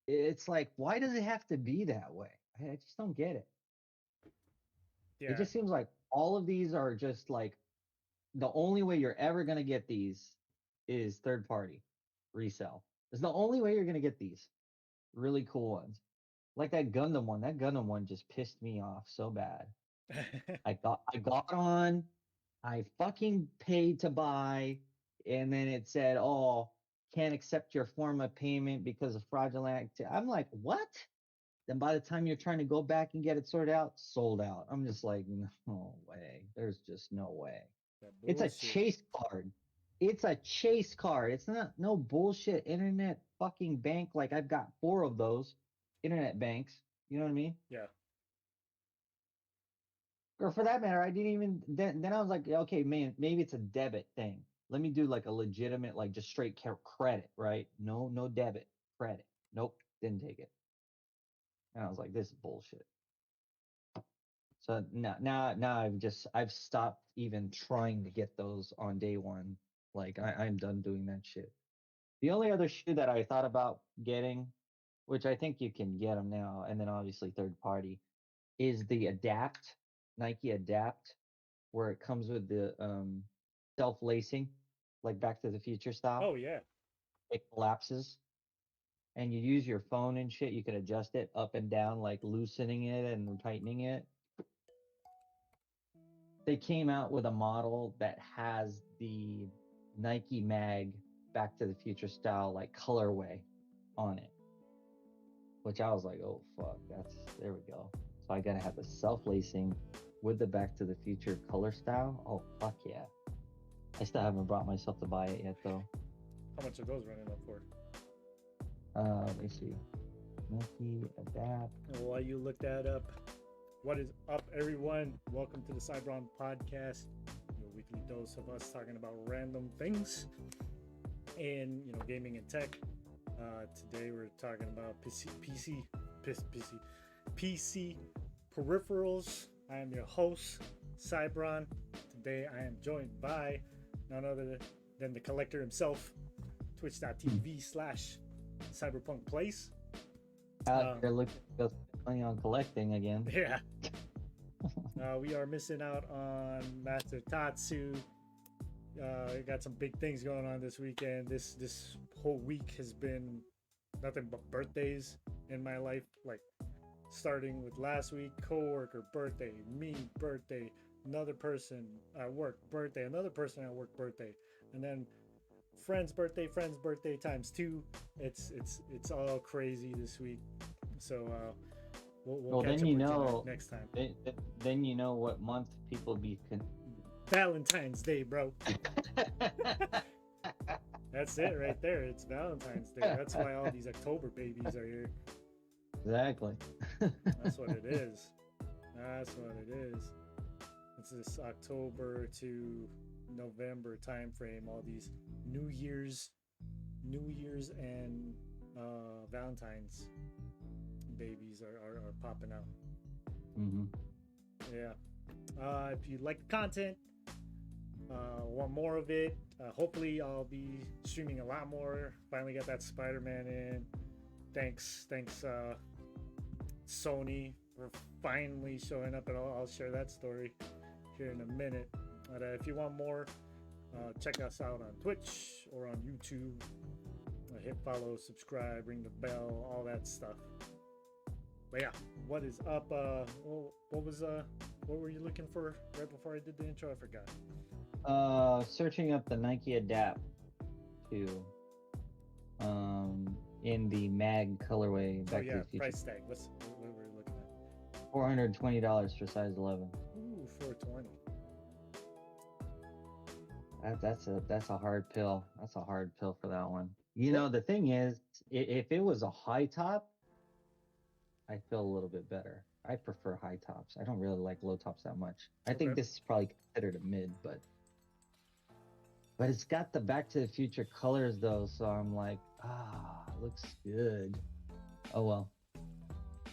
It's like, why does it have to be that way? I just don't get it. It Yeah. just seems like all of these are just like the only way you're ever gonna get these is third party resell. It's the only way you're gonna get these really cool ones. Like that Gundam one. That Gundam one just pissed me off so bad. I got on, I fucking paid to buy, and then it said, "Oh, can't accept your form of payment because of fraudulent." I'm like, what? Then by the time you're trying to go back and get it sorted out, sold out. I'm just like, no way. There's just no way. That It's a bullshit. chase card. It's a chase card. It's not no bullshit internet fucking bank. Like I've got four of those internet banks. You know what I mean? Yeah. Or for that matter, I didn't even then I was like, okay, man, maybe it's a debit thing. Let me do like a legitimate, like just straight credit, right? No, no debit, credit. Nope, didn't take it. And I was like, this is bullshit. So now I've stopped even trying to get those on day one. Like I'm done doing that shit. The only other shoe that I thought about getting, which I think you can get them now, and then obviously third party, is the Adapt, Nike Adapt, where it comes with the self-lacing, like Back to the Future style. Oh yeah. It collapses, and you use your phone and shit. You can adjust it up and down, like loosening it and tightening it. They came out with a model that has the Nike Mag Back to the Future style, like colorway on it, which I was like, oh fuck, that's there we go. So I gotta have the self-lacing with the Back to the Future color style. Oh fuck yeah. I still haven't brought myself to buy it yet though. How much are those running up for? Let me see. Nike Adapt. And while you look that up, what is up, everyone? Welcome to the PsyBrawn's podcast, your weekly dose of us talking about random things in gaming and tech. Today we're talking about PC peripherals. I am your host, PsyBrawn. Today I am joined by none other than the collector himself, twitch.tv/cyberpunkplace. Out Um, here looking to go spend money on collecting again. yeah, we are missing out on Master Tatsu. I got some big things going on this weekend. This whole week has been nothing but birthdays in my life. Like starting with last week, coworker birthday, me birthday, another person at work birthday, another person at work birthday, and then friend's birthday times two. It's all crazy this week. So we'll Well, catch then up you with you know, next time. then you know what month people be. Valentine's Day, bro. That's it right there. It's Valentine's Day. That's why all these October babies are here. Exactly. That's what it is. That's what it is. It's this October to November time frame. All these New Year's, and Valentine's babies are popping out. hmm Yeah. If you like the content, want more of it, hopefully I'll be streaming a lot more. Finally got that Spider-Man in. Thanks, Sony for finally showing up, and I'll share that story here in a minute. But if you want more, check us out on Twitch or on YouTube. Hit follow, subscribe, ring the bell, all that stuff. But yeah, what is up? What were you looking for right before I did the intro? I forgot. Searching up the Nike Adapt 2 in the mag colorway Oh Back to yeah, the Future. price tag. What were we looking at? $420 for size 11. Ooh, 420. That's a hard pill. That's a hard pill for that one. You What? know, the thing is, if it was a high top, I feel a little bit better. I prefer high tops. I don't really like low tops that much. I think Okay. this is probably considered a mid, but it's got the Back to the Future colors though, so I'm like, looks good. Oh well.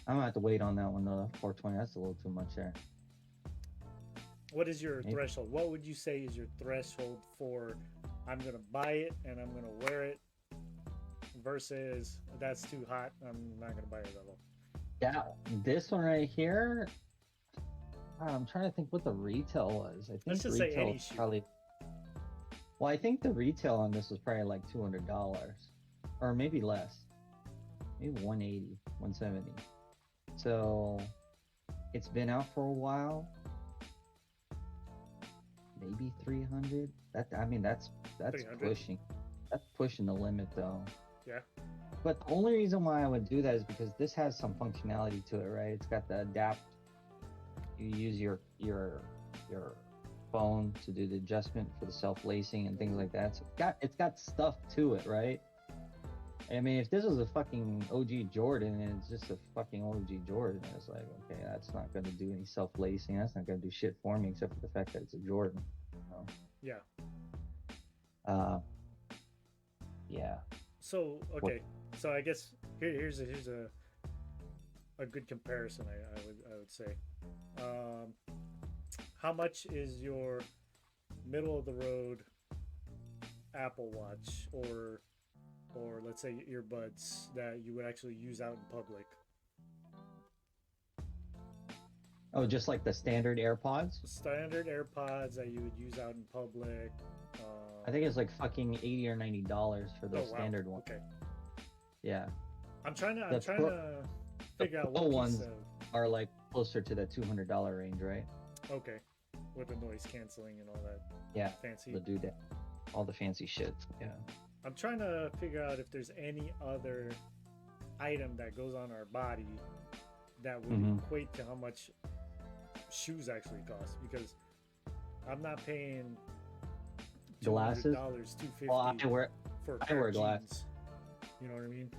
I'm gonna have to wait on that one though. 420, that's a little too much there. What is your Maybe. threshold? What would you say is your threshold for I'm gonna buy it and I'm gonna wear it versus that's too hot, I'm not gonna buy it at all. Yeah, this one right here. I'm trying to think what the retail was. I Let's think just say retail any was shoe. probably. Well, I think the retail on this was probably like $200, or maybe less, maybe 180, 170. So it's been out for a while. Maybe 300. That's 300. pushing. That's pushing the limit though. Yeah. But the only reason why I would do that is because this has some functionality to it, right? It's got the adapt. You use your phone to do the adjustment for the self-lacing and things like that. So it's got stuff to it, right? I mean, if this was a fucking OG Jordan and it's just a fucking OG Jordan, it's like, okay, that's not going to do any self-lacing. That's not going to do shit for me except for the fact that it's a Jordan. So, Yeah. Yeah. So okay. So I guess here's a good comparison. I would say. How much is your middle of the road Apple Watch or let's say earbuds that you would actually use out in public? Oh, just like the standard AirPods? Standard AirPods that you would use out in public. I think it's like fucking $80 or $90 for the standard one. Okay. Yeah. I'm trying to figure out what ones are like closer to the $200 range, right? Okay. With the noise canceling and all that. Yeah. Fancy. The doodad. All the fancy shit. Yeah. I'm trying to figure out if there's any other item that goes on our body that would equate to how much shoes actually cost, because I'm not paying glasses, $250 well, I wear glasses. You know what I mean?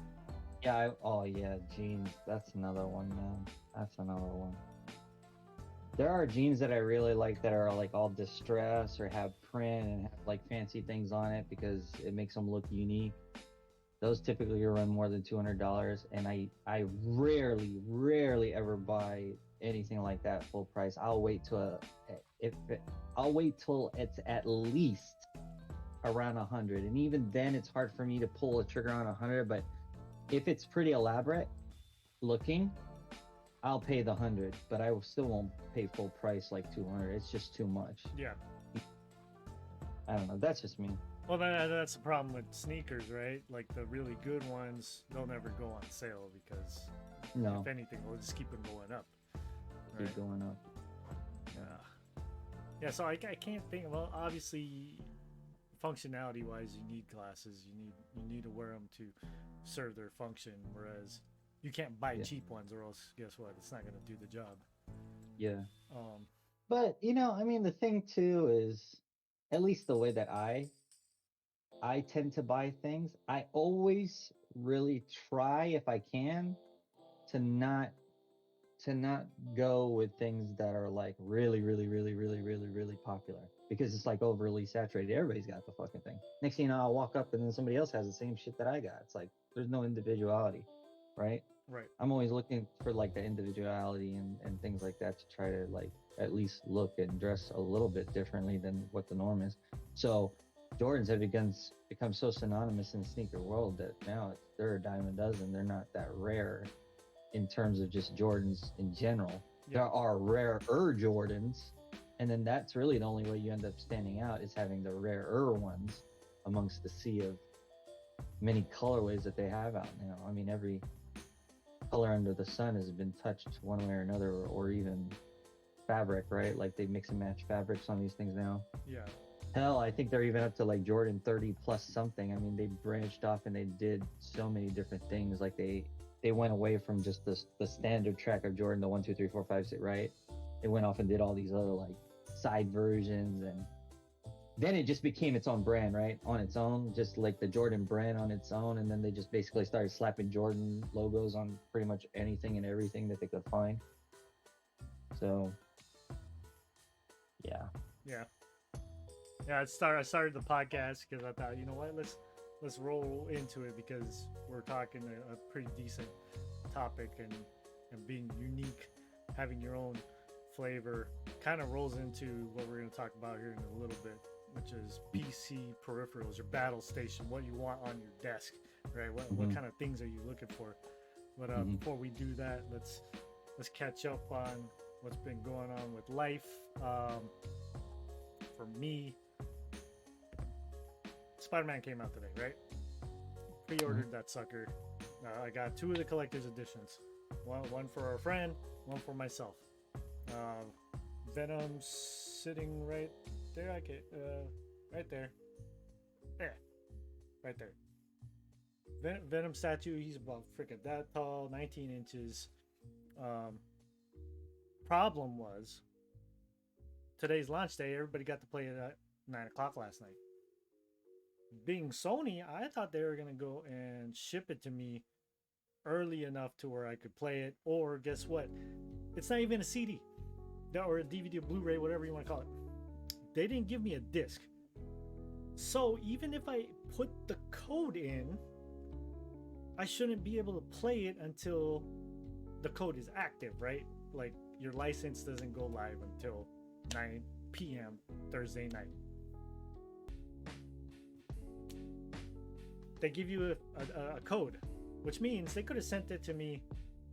Yeah. Yeah, jeans. That's another one, man. That's another one. There are jeans that I really like that are like all distressed or have print and have like fancy things on it because it makes them look unique. Those typically run more than $200, and I rarely ever buy anything like that full price. I'll wait till it's at least around 100, and even then it's hard for me to pull a trigger on 100. But if it's pretty elaborate looking, I'll pay the 100, but I still won't pay full price like 200. It's just too much. Yeah. I don't know. That's just me. Well, that's the problem with sneakers, right? Like the really good ones, they'll never go on sale because, if anything, we'll just keep them going up. Right? Keep going up. Yeah. Yeah. So I can't think. Well, obviously, functionality-wise, you need glasses. You need to wear them to serve their function. Whereas you can't buy cheap ones, or else guess what? It's not going to do the job. Yeah. But I mean, the thing too is, at least the way that I tend to buy things, I always really try, if I can, to not go with things that are like really popular, because it's like overly saturated. Everybody's got the fucking thing. Next thing you know, I'll walk up and then somebody else has the same shit that I got. It's like there's no individuality, right? Right. I'm always looking for like the individuality and things like that to try to like at least look and dress a little bit differently than what the norm is. So Jordans have become so synonymous in the sneaker world that now they're a dime a dozen. They're not that rare in terms of just Jordans in general. Yeah. There are rarer Jordans, and then that's really the only way you end up standing out, is having the rarer ones amongst the sea of many colorways that they have out. I mean, every color under the sun has been touched one way or another, or even fabric, right? Like they mix and match fabrics on these things now. Yeah. Hell, I think they're even up to like Jordan 30 plus something. I mean, they branched off and they did so many different things. Like they went away from just the standard track of Jordan, the 1, 2, 3, 4, 5, 6, right? They went off and did all these other like side versions, and then it just became its own brand, right? On its own, just like the Jordan brand on its own. And then they just basically started slapping Jordan logos on pretty much anything and everything that they could find. So, yeah. Yeah. Yeah, I started the podcast because I thought, you know what, let's roll into it, because we're talking a pretty decent topic, and being unique, having your own flavor, kind of rolls into what we're going to talk about here in a little bit, which is PC peripherals, your battle station, what you want on your desk. right? What Mm-hmm. kind of things are you looking for? But Mm-hmm. before we do that, let's catch up on what's been going on with life. For me, Spider-Man came out today, right? Pre-ordered that sucker. I got 2 of the collector's editions. One for our friend, one for myself. Venom's sitting right there. Right there. Yeah, right there. Venom statue. He's about freaking that tall, 19 inches. Um, Problem was today's launch day. Everybody got to play it at 9 o'clock last night. Being Sony, I thought they were gonna go and ship it to me early enough to where I could play it. Or guess what? It's not even a CD or a DVD or Blu-ray, whatever you want to call it. They didn't give me a disc. So even if I put the code in, I shouldn't be able to play it until the code is active, right? Like your license doesn't go live until 9 p.m. Thursday night. They give you a code, which means they could have sent it to me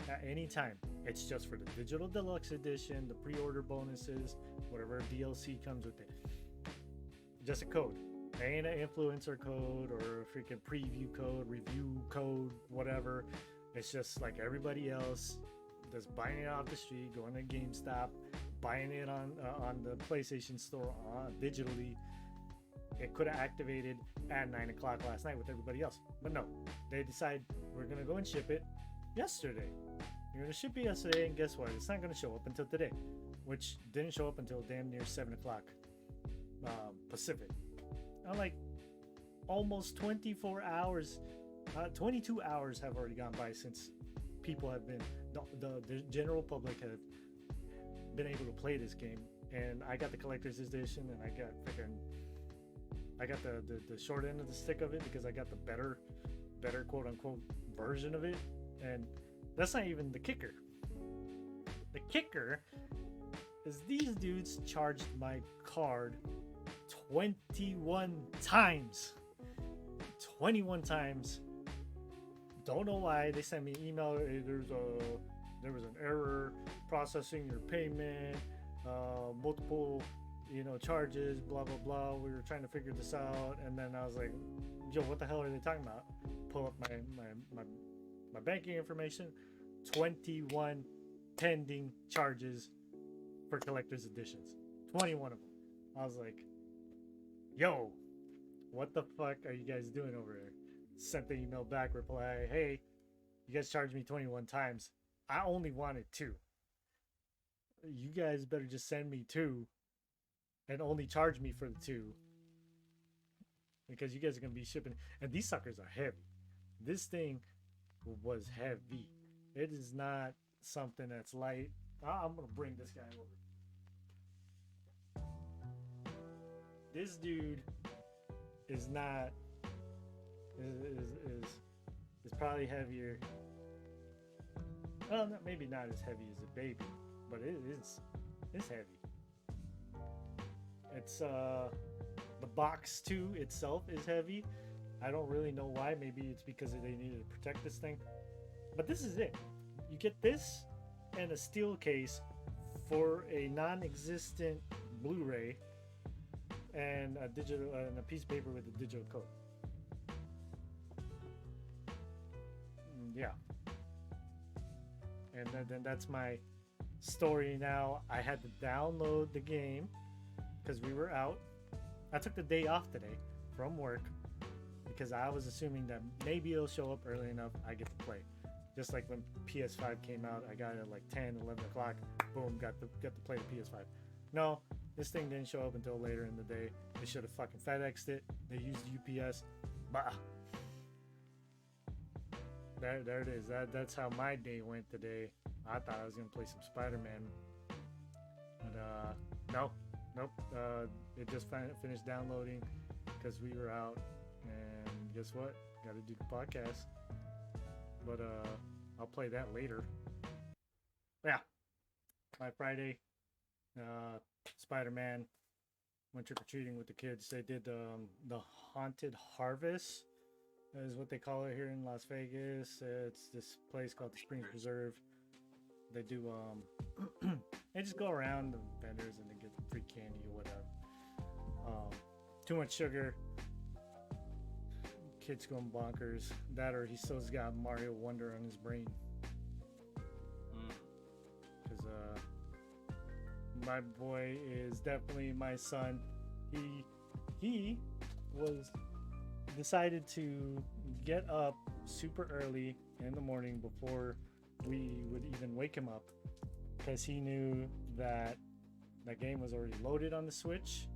at any time. It's just for the digital deluxe edition, the pre-order bonuses, whatever DLC comes with it. Just a code. It ain't an influencer code or a freaking preview code, review code, whatever. It's just like everybody else that's buying it off the street, going to GameStop, buying it on the PlayStation Store digitally. It could have activated at 9 o'clock last night with everybody else. But no, they decide we're going to go and ship it yesterday. You're going to ship it yesterday, and guess what? It's not going to show up until today, which didn't show up until damn near 7 o'clock Pacific. I'm like, almost 24 hours, 22 hours have already gone by since people have been, the general public have been able to play this game. And I got the collector's edition, and I got the short end of the stick of it because I got the better quote unquote version of it. And that's not even the kicker. The kicker is these dudes charged my card 21 times. 21 times. Don't know why. They sent me an email. Hey, there was an error processing your payment. Multiple charges, blah blah blah. We were trying to figure this out, and then I was like, yo, what the hell are they talking about? Pull up my banking information. 21 pending charges for collector's editions. 21 of them. I was like, yo, what the fuck are you guys doing over there? Sent the email back, reply, hey, you guys charged me 21 times. I only wanted 2. You guys better just send me 2 and only charge me for the 2, because you guys are going to be shipping. And these suckers are heavy. This thing was heavy. It is not something that's light. I'm going to bring this guy over. This dude is not is probably heavier. Well, maybe not as heavy as a baby, but it's heavy. It's the box too itself is heavy. I don't really know why. Maybe it's because they needed to protect this thing. But this is it. You get this and a steel case for a non-existent Blu-ray and a digital and a piece of paper with a digital code. Yeah. And then that's my story now. I had to download the game because we were out. I took the day off today from work because I was assuming that maybe it'll show up early enough I get to play. Just like when PS5 came out, I got it at like 10, 11 o'clock. Boom, got to play the PS5. No, this thing didn't show up until later in the day. They should have fucking FedExed it. They used UPS. Bah. There it is. That's how my day went today. I thought I was gonna play some Spider-Man, but nope. It just finished downloading because we were out, and guess what? Got to do the podcast. But I'll play that later. Yeah, my Friday, Spider-Man. Went trick or treating with the kids. They did the Haunted Harvest is what they call it here in Las Vegas. It's this place called the Springs Preserve. They do they just go around the vendors and they get free candy or whatever. Too much sugar. Kids going bonkers. That or he still's got Mario Wonder on his brain. Because my boy is definitely my son. He was decided to get up super early in the morning before we would even wake him up, because he knew that that game was already loaded on the Switch,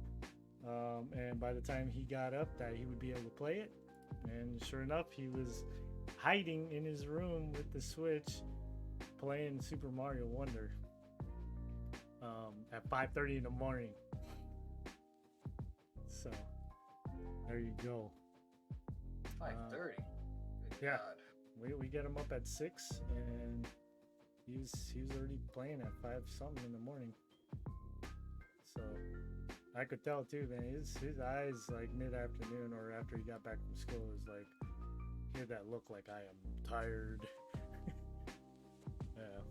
and by the time he got up that he would be able to play it. And sure enough, he was hiding in his room with the Switch playing Super Mario Wonder at 5:30 in the morning. So there you go. 5:30. Yeah. We get him up at 6, and he was already playing at 5 something in the morning. So I could tell too, man. His eyes, like mid-afternoon or after he got back from school, is like, he had that look like, I am tired. Yeah.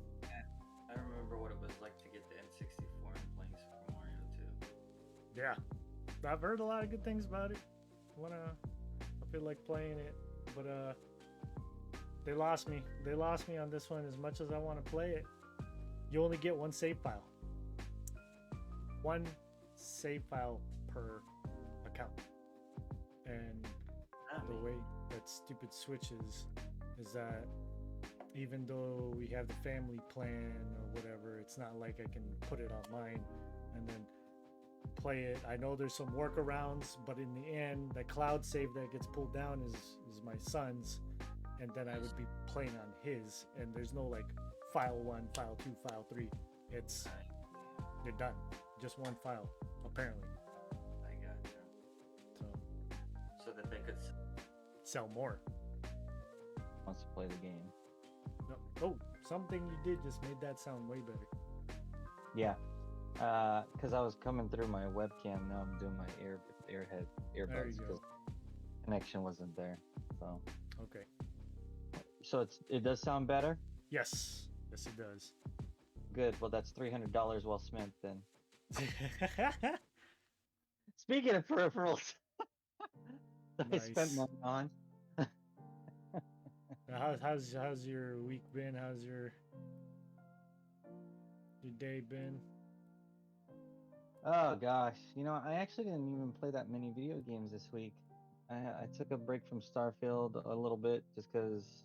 I remember what it was like to get the N64 and playing Super Mario 2. Yeah. I've heard a lot of good things about it. I feel like playing it, but they lost me. They lost me on this one. As much as I want to play it, you only get one save file. One save file per account. And the way that stupid Switch is that even though we have the family plan or whatever, it's not like I can put it on mine and then play it. I know there's some workarounds, but in the end, the cloud save that gets pulled down is my son's, and then I would be playing on his, and there's no like file 1, file 2, file 3. It's they're done. Just one file, apparently. I gotcha. So that they could sell more. Wants to play the game. No. Oh, something you did just made that sound way better. Yeah. Because I was coming through my webcam. Now I'm doing my earbuds because connection wasn't there. So okay. So it does sound better. Yes, it does. Good. Well, that's $300 well spent then. Speaking of peripherals, I spent money on. How's your week been? How's your day been? Oh gosh, I actually didn't even play that many video games this week. I took a break from Starfield a little bit just because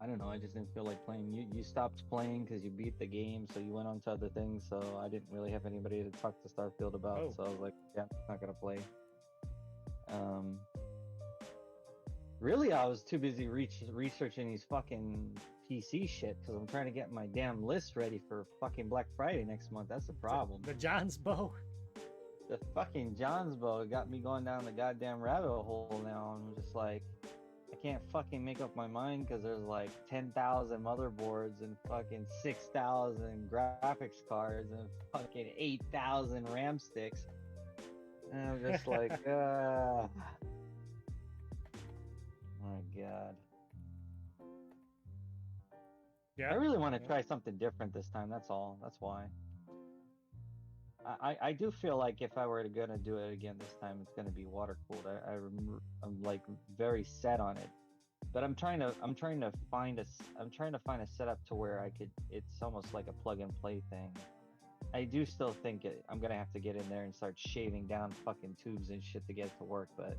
I don't know. I just didn't feel like playing. You stopped playing because you beat the game, so you went on to other things. So I didn't really have anybody to talk to Starfield about. Oh. So I was like, yeah, I'm not gonna play. Really, I was too busy researching these fucking PC shit because I'm trying to get my damn list ready for fucking Black Friday next month. That's the problem. The John's bow. The fucking John's bow got me going down the goddamn rabbit hole now. I'm just like, I can't fucking make up my mind because there's like 10,000 motherboards and fucking 6,000 graphics cards and fucking 8,000 RAM sticks. And I'm just like, my God. Yeah. I really want to try something different this time. That's all. That's why. I do feel like if I were gonna do it again this time, it's gonna be water cooled. I'm like very set on it, but I'm trying to find a setup to where it's almost like a plug and play thing. I do still think I'm gonna have to get in there and start shaving down fucking tubes and shit to get it to work, but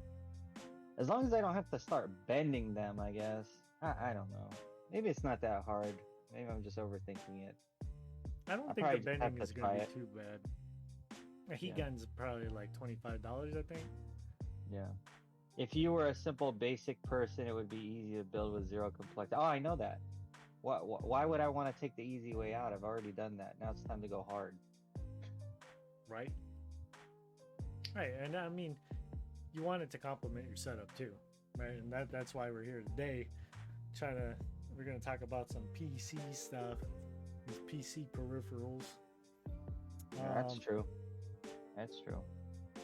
as long as I don't have to start bending them, I guess. I don't know. Maybe it's not that hard. Maybe I'm just overthinking it. I don't think the bending is going to be too bad. A heat gun's probably like $25, I think. Yeah. If you were a simple basic person, it would be easy to build with zero complexity. Oh, I know that. Why would I want to take the easy way out? I've already done that. Now it's time to go hard. Right. Right, and I mean, you want it to complement your setup too, right? And that's why we're here today. We're gonna talk about some PC stuff, these PC peripherals. Yeah, that's true. That's true.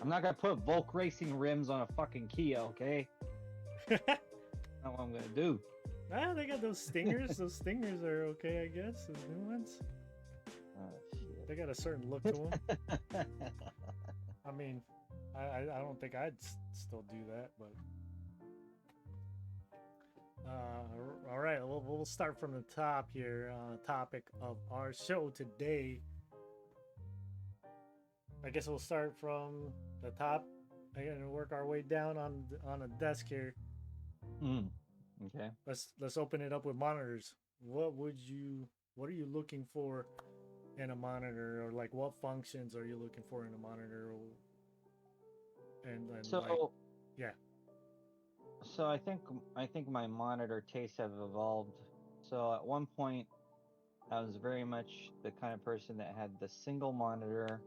I'm not gonna put Volk Racing rims on a fucking Kia, okay? Not what I'm gonna do. Ah, they got those stingers. Those stingers are okay, I guess. Those new ones. Oh, shit. They got a certain look to them. I mean, I don't think I'd still do that, but all right. We'll start from the top here. Topic of our show today. I guess we'll start from the top. I'm gonna work our way down on a desk here. Okay. Let's open it up with monitors. What are you looking for in a monitor, or like what functions are you looking for in a monitor? And So like, yeah. So I think my monitor tastes have evolved. So at one point, I was very much the kind of person that had the single monitor,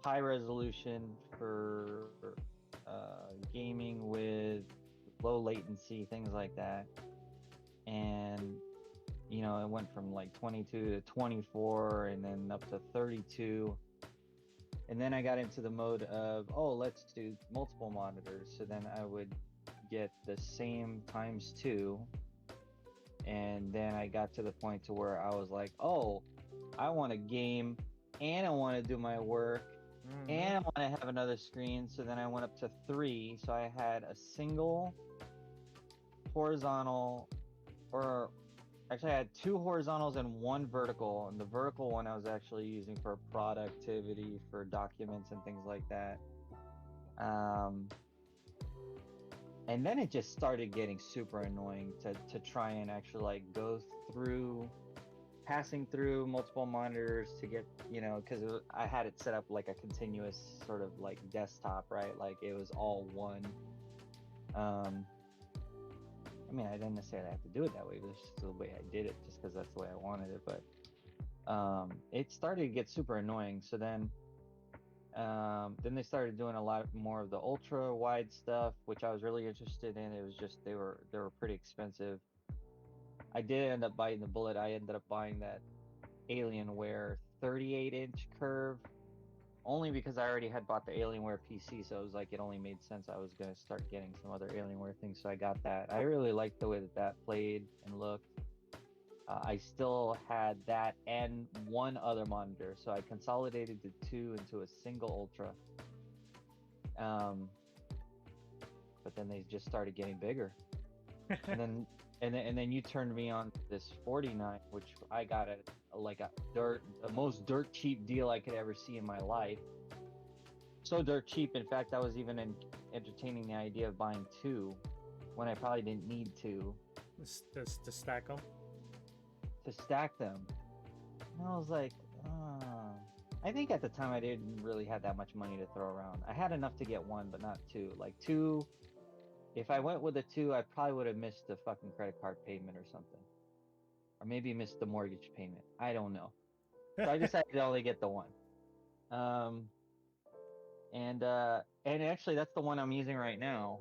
high resolution for gaming with low latency, things like that. And it went from like 22 to 24, and then up to 32. And then I got into the mode of, let's do multiple monitors. So then I would get the same ×2. And then I got to the point to where I was like, I want to game, and I want to do my work, and I want to have another screen. So then I went up to 3. So I had a single horizontal, or actually I had 2 horizontals and 1 vertical. And the vertical one I was actually using for productivity, for documents and things like that. And then it just started getting super annoying to try and actually like go through, passing through multiple monitors to get, because I had it set up like a continuous sort of like desktop, right? Like it was all one. I mean, I didn't necessarily have to do it that way, but it's just the way I did it, just because that's the way I wanted it. But it started to get super annoying. So then they started doing a lot more of the ultra wide stuff, which I was really interested in. It was just they were pretty expensive. I did end up biting the bullet. I ended up buying that Alienware 38-inch curve, only because I already had bought the Alienware PC, so it was like it only made sense I was going to start getting some other Alienware things, so I got that. I really liked the way that played and looked. I still had that and 1 other monitor, so I consolidated the 2 into a single ultra. But then they just started getting bigger, and then you turned me on to this 49, which I got at like the most dirt cheap deal I could ever see in my life. So dirt cheap, in fact, I was even entertaining the idea of buying 2 when I probably didn't need to. To stack them. To stack them. And I was like, I think at the time I didn't really have that much money to throw around. I had enough to get 1, but not 2. Like 2, if I went with a 2, I probably would have missed the fucking credit card payment or something. Or maybe missed the mortgage payment. I don't know. So I decided to only get the 1. And actually that's the one I'm using right now,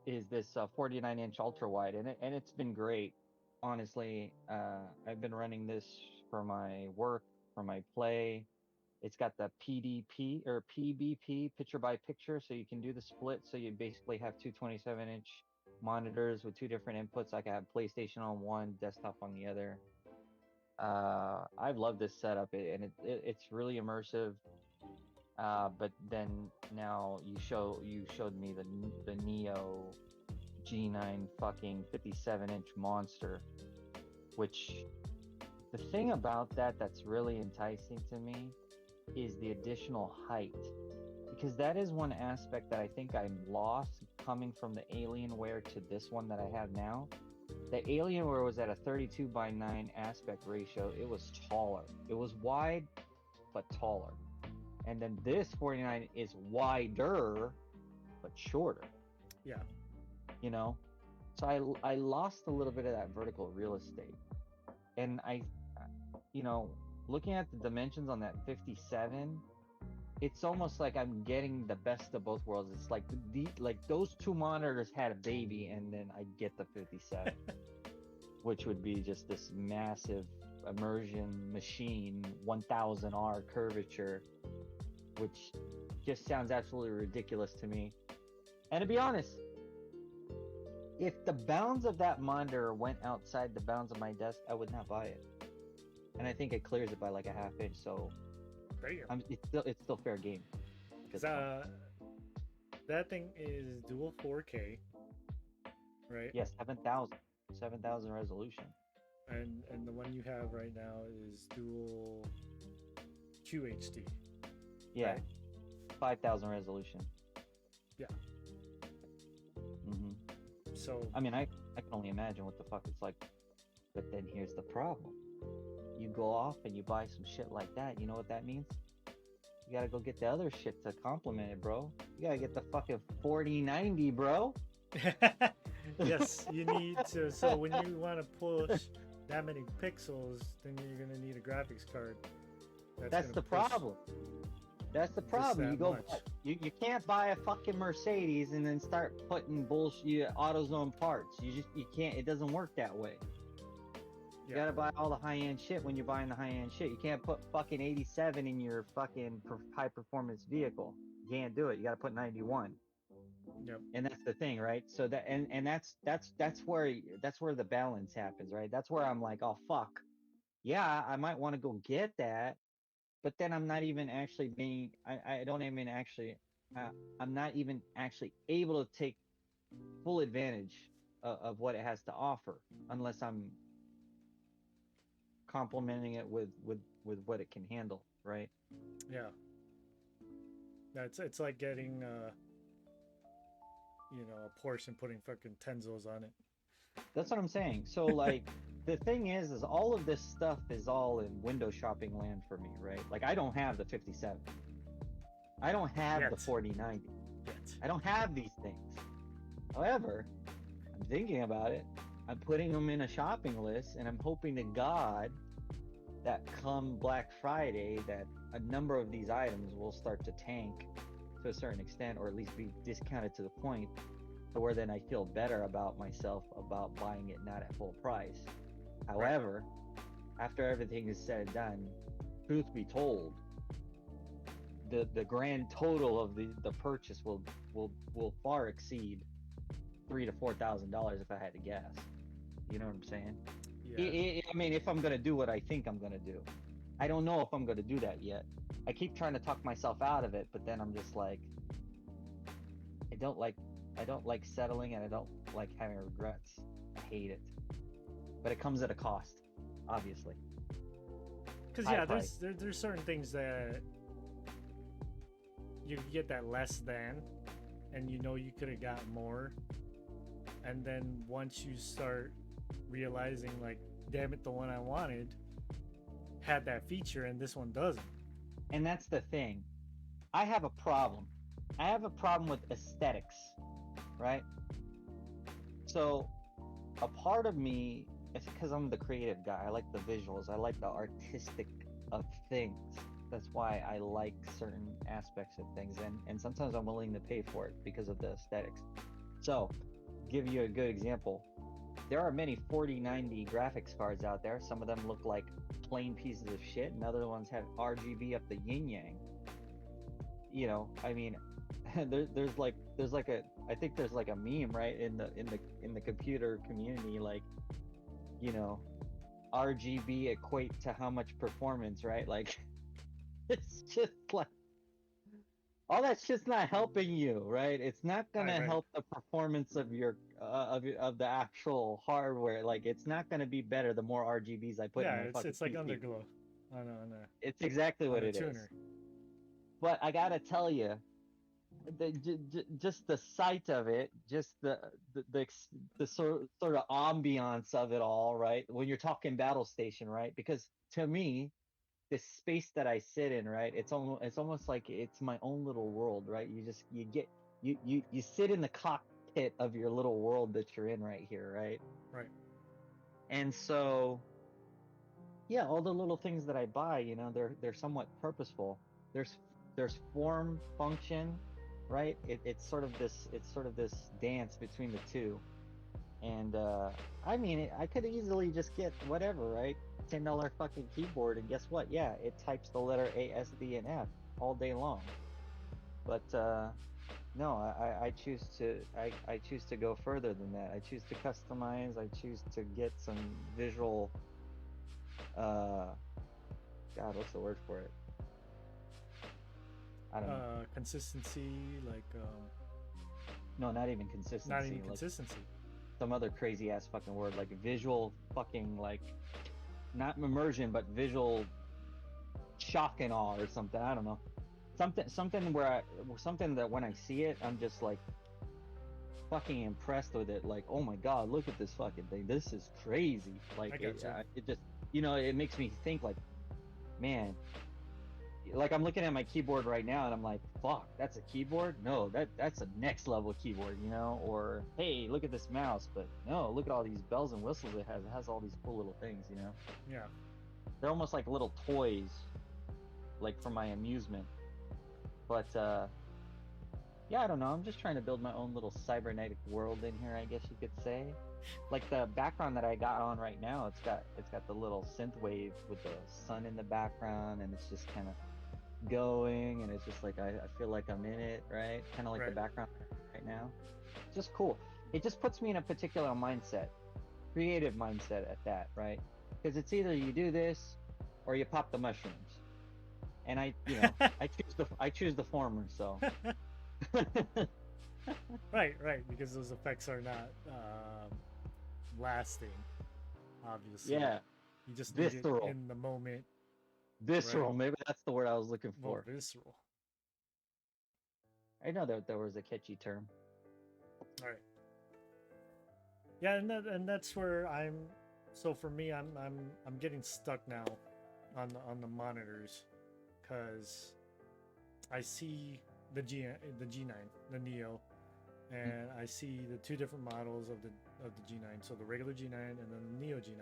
is this 49-inch ultra wide, and it's been great. Honestly, I've been running this for my work, for my play. It's got the PDP or PBP, picture by picture, so you can do the split. So you basically have 2 27-inch monitors with 2 different inputs. I can have PlayStation on one, desktop on the other. I've loved this setup, and it's really immersive. But then now you showed me the Neo G9 fucking 57-inch monster, which the thing about that's really enticing to me is the additional height, because that is one aspect that I think I'm lost coming from the Alienware to this one that I have now. The Alienware was at a 32:9 aspect ratio. It was taller. It was wide, but taller. And then this 49 is wider, but shorter. Yeah. So I lost a little bit of that vertical real estate. And looking at the dimensions on that 57, it's almost like I'm getting the best of both worlds. It's like those 2 monitors had a baby, and then I get the 57, which would be just this massive immersion machine, 1000R curvature, which just sounds absolutely ridiculous to me. And to be honest, if the bounds of that monitor went outside the bounds of my desk, I would not buy it. And I think it clears it by like a half inch, so Damn. it's still fair game. That thing is dual 4K, right? Yeah, 7,000 resolution. And the one you have right now is dual QHD. Yeah, right? 5,000 resolution. Yeah. hmm So I mean, I can only imagine what the fuck it's like. But then here's the problem. You go off and you buy some shit like that. You know what that means? You gotta go get the other shit to complement it, bro. You gotta get the fucking 4090, bro. yes, you need to. So when you want to push that many pixels, then you're gonna need a graphics card. That's the problem. That's the problem. You go, you can't buy a fucking Mercedes and then start putting bullshit AutoZone parts. You can't. It doesn't work that way. You gotta buy all the high-end shit when you're buying the high-end shit. You can't put fucking 87 in your fucking high-performance vehicle. You can't do it. You gotta put 91. Yep. And that's the thing, right? So that and that's where the balance happens, right? That's where I'm like, oh fuck, yeah, I might want to go get that, but then I'm not even actually being. I don't even actually. I'm not even actually able to take full advantage of what it has to offer unless I'm complementing it with what it can handle, right? Yeah. It's like getting a Porsche and putting fucking Tenzos on it. That's what I'm saying. So like the thing is all of this stuff is all in window shopping land for me, right? Like I don't have the 57. I don't have the 4090. I don't have these things. However, I'm thinking about it. I'm putting them in a shopping list, and I'm hoping to God that come Black Friday that a number of these items will start to tank to a certain extent, or at least be discounted to the point to where then I feel better about myself about buying it not at full price. However, after everything is said and done, truth be told, the grand total of the purchase will far exceed $3,000 to $4,000 if I had to guess. You know what I'm saying? Yeah. I mean, if I'm gonna do what I think I'm gonna do, I don't know if I'm gonna do that yet. I keep trying to talk myself out of it, but then I'm just like, I don't like settling, and I don't like having regrets. I hate it, but it comes at a cost, obviously. Because there's certain things that you get that less than, and you could have got more, and then once you start realizing like, damn it, the one I wanted had that feature and this one doesn't. And that's the thing. I have a problem. I have a problem with aesthetics, right? So a part of me, it's because I'm the creative guy. I like the visuals. I like the artistic of things. That's why I like certain aspects of things, and sometimes I'm willing to pay for it because of the aesthetics. So, give you a good example. There are many 4090 graphics cards out there. Some of them look like plain pieces of shit, and other ones have RGB up the yin yang. I mean, there's like I think there's like a meme, right, in the computer community, like, RGB equate to how much performance, right? Like, it's just like all that's just not helping you, right? It's not gonna help the performance of your of the actual hardware. Like, it's not gonna be better the more RGBs I put in my fucking it's like PC. underglow. It's exactly what it is. But I gotta tell you, just the sight of it, just the sort of ambiance of it all, right? When you're talking battle station, right? Because to me, this space that I sit in, right? It's almost like it's my own little world, right? You sit in the cockpit of your little world that you're in right here, right? Right. And so, yeah, all the little things that I buy, they're somewhat purposeful. There's form, function, right? It's sort of this dance between the two. And I mean, I could easily just get whatever, right? $10 fucking keyboard, and guess what? Yeah, it types the letter A, S, D, and F all day long. But No, I choose to I choose to go further than that. I choose to customize. I choose to get some visual uh God, what's the word for it? I don't know. Consistency, like No, not even not consistency. even Like consistency. some other crazy ass fucking word, like visual fucking like not immersion, but visual shock and awe or something. I don't know. Something where something that when I see it, I'm just like fucking impressed with it. Like, oh my god, look at this fucking thing. This is crazy. Like I got you. it just it makes me think like, man, like I'm looking at my keyboard right now and I'm like, fuck, that's a keyboard? No, that's a next level keyboard, or hey, look at this mouse, but no, look at all these bells and whistles it has. It has all these cool little things. Yeah. They're almost like little toys, like for my amusement. But yeah, I don't know. I'm just trying to build my own little cybernetic world in here, I guess you could say. Like the background that I got on right now, it's got the little synth wave with the sun in the background, and it's just kind of going, and it's just like I feel like I'm in it, right? Kind of like the Right. background right now. It's just cool. It just puts me in a particular mindset, creative mindset at that, right? Because it's either you do this or you pop the mushrooms, and I choose the former. So Right, because those effects are not lasting, obviously. yeah, You just need it visceral, in the moment, right? visceral. Maybe that's the word I was looking Well, for. visceral. I know that there was a catchy term. All right. Yeah, and that's where I'm. So for me, I'm getting stuck now on the monitors, because I see the G9, the Neo, and I see the two different models of the G9. So the regular G9 and then the Neo G9.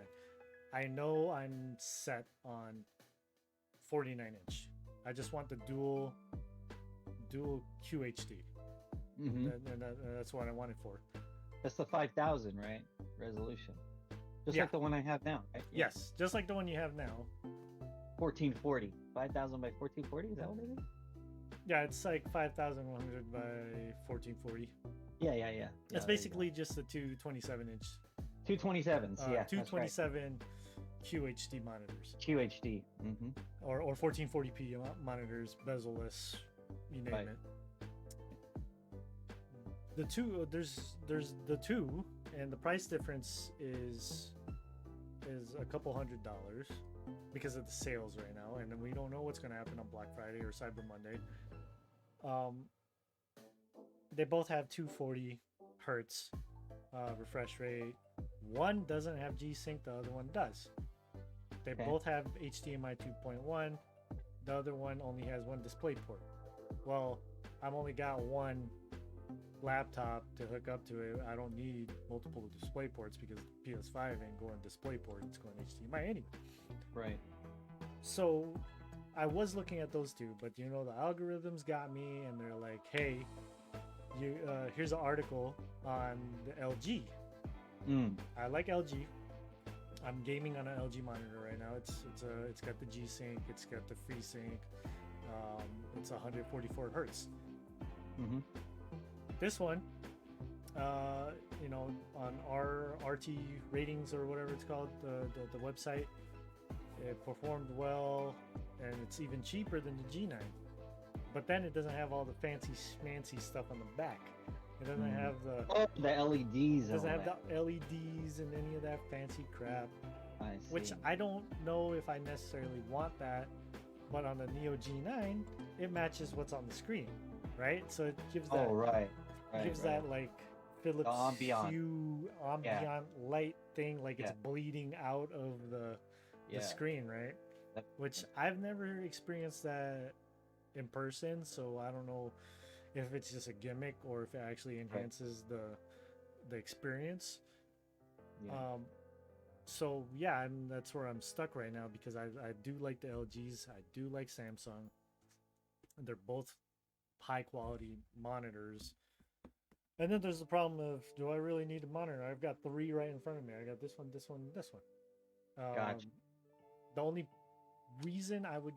I know I'm set on 49-inch. I just want the dual QHD, Mm-hmm. and that's what I want it for. That's the 5,000, right? Resolution. Just Yeah. like the one I have now, right? Yeah. Yes, just like the one you have now. 1440. 5,000 by 1440, is that what it is? Yeah, it's like 5,100 by 1440. Yeah. It's there you go. basically just the two 27-inch, 227s, yeah. two That's right. 27 QHD monitors, QHD. Mm-hmm. or 1440p monitors, bezel-less, you name Right. it. The two, there's the two, and the price difference is a couple $100 because of the sales right now, and then we don't know what's going to happen on Black Friday or Cyber Monday. They both have 240 hertz refresh rate. One doesn't have G-Sync, the other one does. They Okay. both have HDMI 2.1. The other one only has one display port. Well, I've only got one laptop to hook up to it. I don't need multiple display ports because PS5 ain't going display port, it's going HDMI anyway. Right. So I was looking at those two, but the algorithms got me, and they're like, hey, here's an article on the LG. I like LG. I'm gaming on an LG monitor right now. It's got the G-Sync, it's got the FreeSync. It's 144 hertz. Mm-hmm. This one, on our RT ratings or whatever it's called, the website, it performed well, and it's even cheaper than the G9. But then it doesn't have all the fancy schmancy stuff on the back. It doesn't have the LEDs. It doesn't have the LEDs and any of that fancy crap. I see. Which I don't know if I necessarily want that. But on the Neo G9, it matches what's on the screen, right? So it gives that. Oh, right. Gives right. that like Philips ambient. Hue ambient light thing, like it's bleeding out of the screen, right? Which I've never experienced that in person, so I don't know if it's just a gimmick or if it actually enhances the experience. Yeah. So yeah, and that's where I'm stuck right now, because I do like the LGs, I do like Samsung. They're both high quality monitors. And then there's the problem of, do I really need a monitor? I've got three right in front of me. I got this one, this one, this one. Gotcha. The only reason I would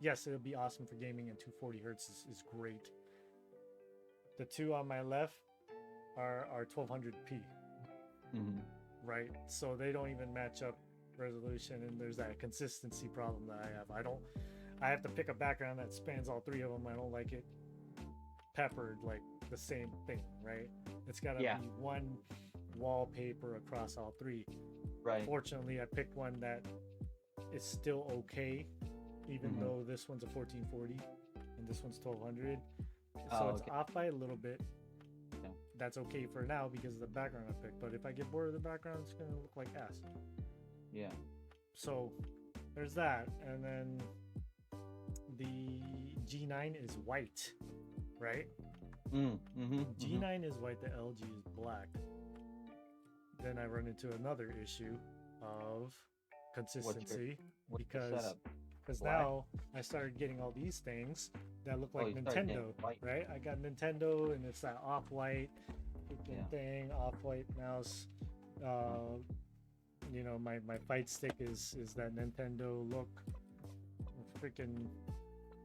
yes, it would be awesome for gaming, and 240 hertz is great. The two on my left are 1200p, Mm-hmm. right? So they don't even match up resolution, and there's that consistency problem that I have. I have to pick a background that spans all three of them. I don't like it peppered like the same thing, right? It's got to Yeah. be one wallpaper across all three. Right. Fortunately, I picked one that is still okay, even Mhm. though this one's a 1440 and this one's 1200. So Oh, it's okay. off by a little bit. Yeah. That's okay for now because of the background I picked. But if I get bored of the background, it's gonna look like ass. Yeah. So there's that, and then the G9 is white, right? Mm-hmm. G9 is white, the LG is black. Then I run into another issue of consistency What's the because setup? Black? now I started getting all these things that look like you started getting Nintendo, white. right? I got Nintendo, and it's that off-white freaking Yeah. thing, off-white mouse. You know, my fight stick is that Nintendo look. Freaking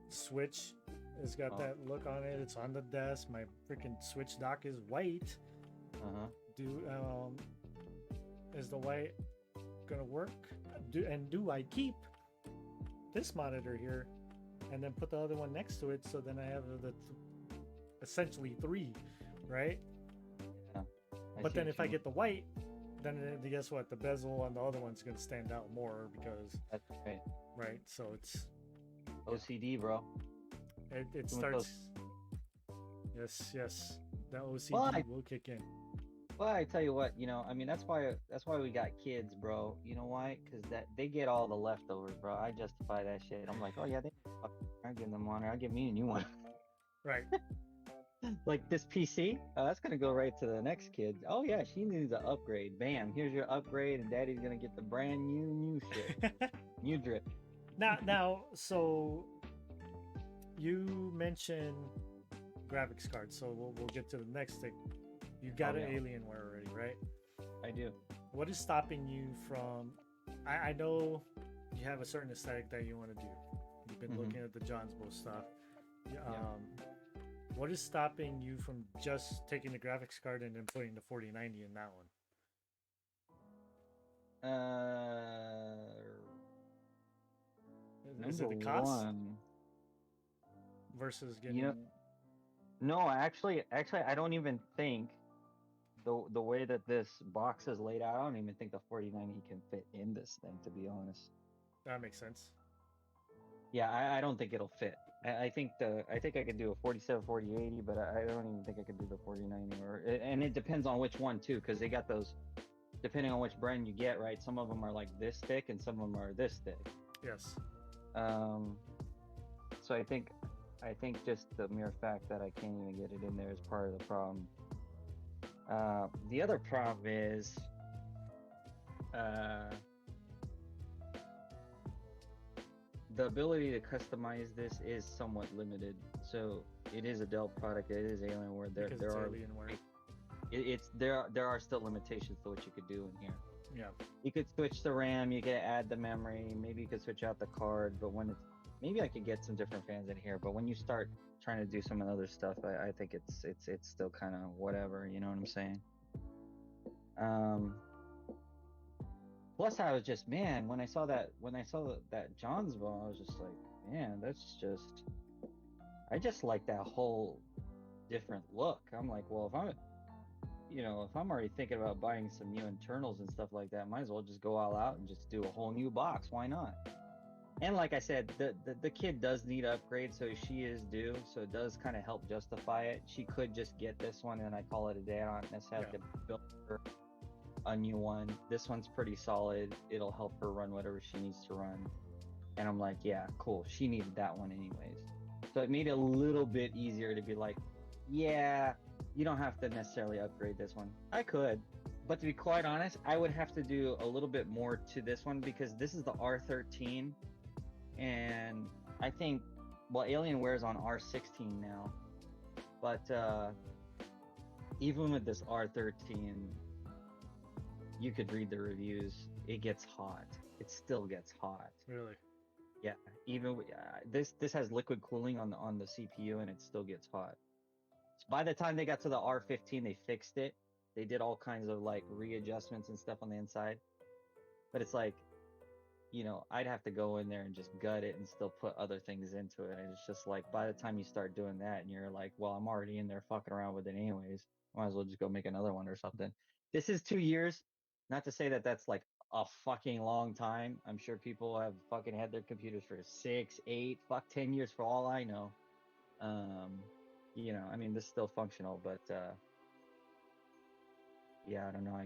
Switch has got Oh. that look on it. It's on the desk. My freaking Switch dock is white. Uh-huh. Is the white gonna work? Do I keep this monitor here and then put the other one next to it, so then I have essentially three, right? Yeah. But see then what if you I mean. get the white, then guess what? The bezel on the other one's gonna stand out more because, That's right. right? So it's OCD, bro. it Too much starts. Yes, the OCD Well, will kick in. Well, I tell you what, I mean, that's why we got kids, bro. You know why? Because they get all the leftovers, bro. I justify that shit. I'm like, oh yeah, I'll give them one, or I'll give me a new one. Right. Like this PC, that's gonna go right to the next kid. Oh yeah, she needs an upgrade. Bam, here's your upgrade, and Daddy's gonna get the brand new shit, new drip. now, so you mentioned graphics cards, so we'll get to the next thing. You got Oh, an yeah. Alienware already, right? I do. What is stopping you from? I know you have a certain aesthetic that you want to do. You've been Mhm. looking at the Johnsbow stuff. What is stopping you from just taking the graphics card and then putting the 4090 in that one? Is it Number the cost one, versus getting? you know, no, actually, I don't even think the way that this box is laid out, I don't even think the 4090 can fit in this thing, to be honest. That makes sense. Yeah, I don't think it'll fit. I think I could do a 47 4080, but I don't even think I could do the 4090. And it depends on which one too, because they got those, depending on which brand you get, right? Some of them are like this thick, and some of them are this thick. Yes. So I think just the mere fact that I can't even get it in there is part of the problem. The other problem is, the ability to customize this is somewhat limited. So it is a Dell product. It is Alienware. Because it's Alienware. There are still limitations to what you could do in here. Yeah. You could switch the RAM. You could add the memory. Maybe you could switch out the card. But maybe I could get some different fans in here. But when you start trying to do some of the other stuff, I think it's still kind of whatever. You know what I'm saying? Plus, I was just, man, when I saw that Johnsbow, I was just like, man, I just like that whole different look. I'm like, well, if I'm already thinking about buying some new internals and stuff like that, might as well just go all out and just do a whole new box. Why not? And like I said, the kid does need upgrades, so she is due. So it does kind of help justify it. She could just get this one and I call it a day. I don't necessarily have to build her a new one. This one's pretty solid. It'll help her run whatever she needs to run. And I'm like, yeah, cool. She needed that one anyways. So it made it a little bit easier to be like, yeah, you don't have to necessarily upgrade this one. I could, but to be quite honest, I would have to do a little bit more to this one because this is the R13, and I think, well, Alienware is on R16 now, but even with this R13, you could read the reviews. It gets hot. It still gets hot. Really? Yeah, even this has liquid cooling on the CPU, and it still gets hot. So by the time they got to the R15, they fixed it. They did all kinds of like readjustments and stuff on the inside. But it's like, I'd have to go in there and just gut it and still put other things into it. And it's just like by the time you start doing that and you're like, well, I'm already in there fucking around with it anyways. Might as well just go make another one or something. This is 2 years. Not to say that that's like a fucking long time. I'm sure people have fucking had their computers for 6, 8, 10 years for all I know. I mean, this is still functional, but yeah, I don't know.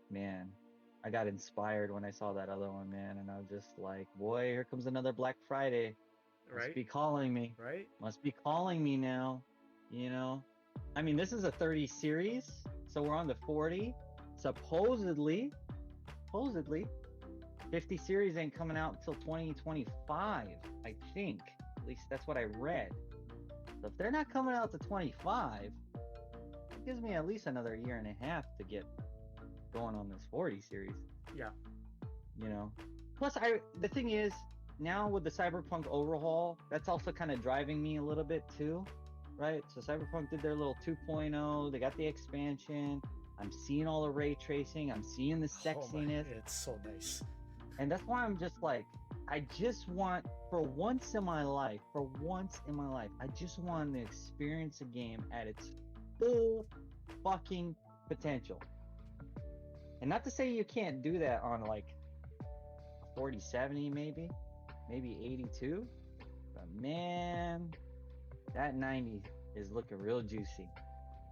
Man, I got inspired when I saw that other one, man, and I was just like, boy, here comes another Black Friday. Must Right? be calling me. Right? Must be calling me now. I mean, this is a 30 series, so we're on the 40. Supposedly, 50 series ain't coming out until 2025, I think. At least that's what I read. So if they're not coming out to 25, it gives me at least another year and a half to get going on this 40 series. Yeah. Plus, the thing is, now with the Cyberpunk overhaul, that's also kind of driving me a little bit too, right? So Cyberpunk did their little 2.0. They got the expansion. I'm seeing all the ray tracing. I'm seeing the sexiness. It's so nice. And that's why I'm just like, I just want, for once in my life, I just want to experience a game at its full fucking potential. And not to say you can't do that on like a 4070 maybe 82. But man, that 90 is looking real juicy.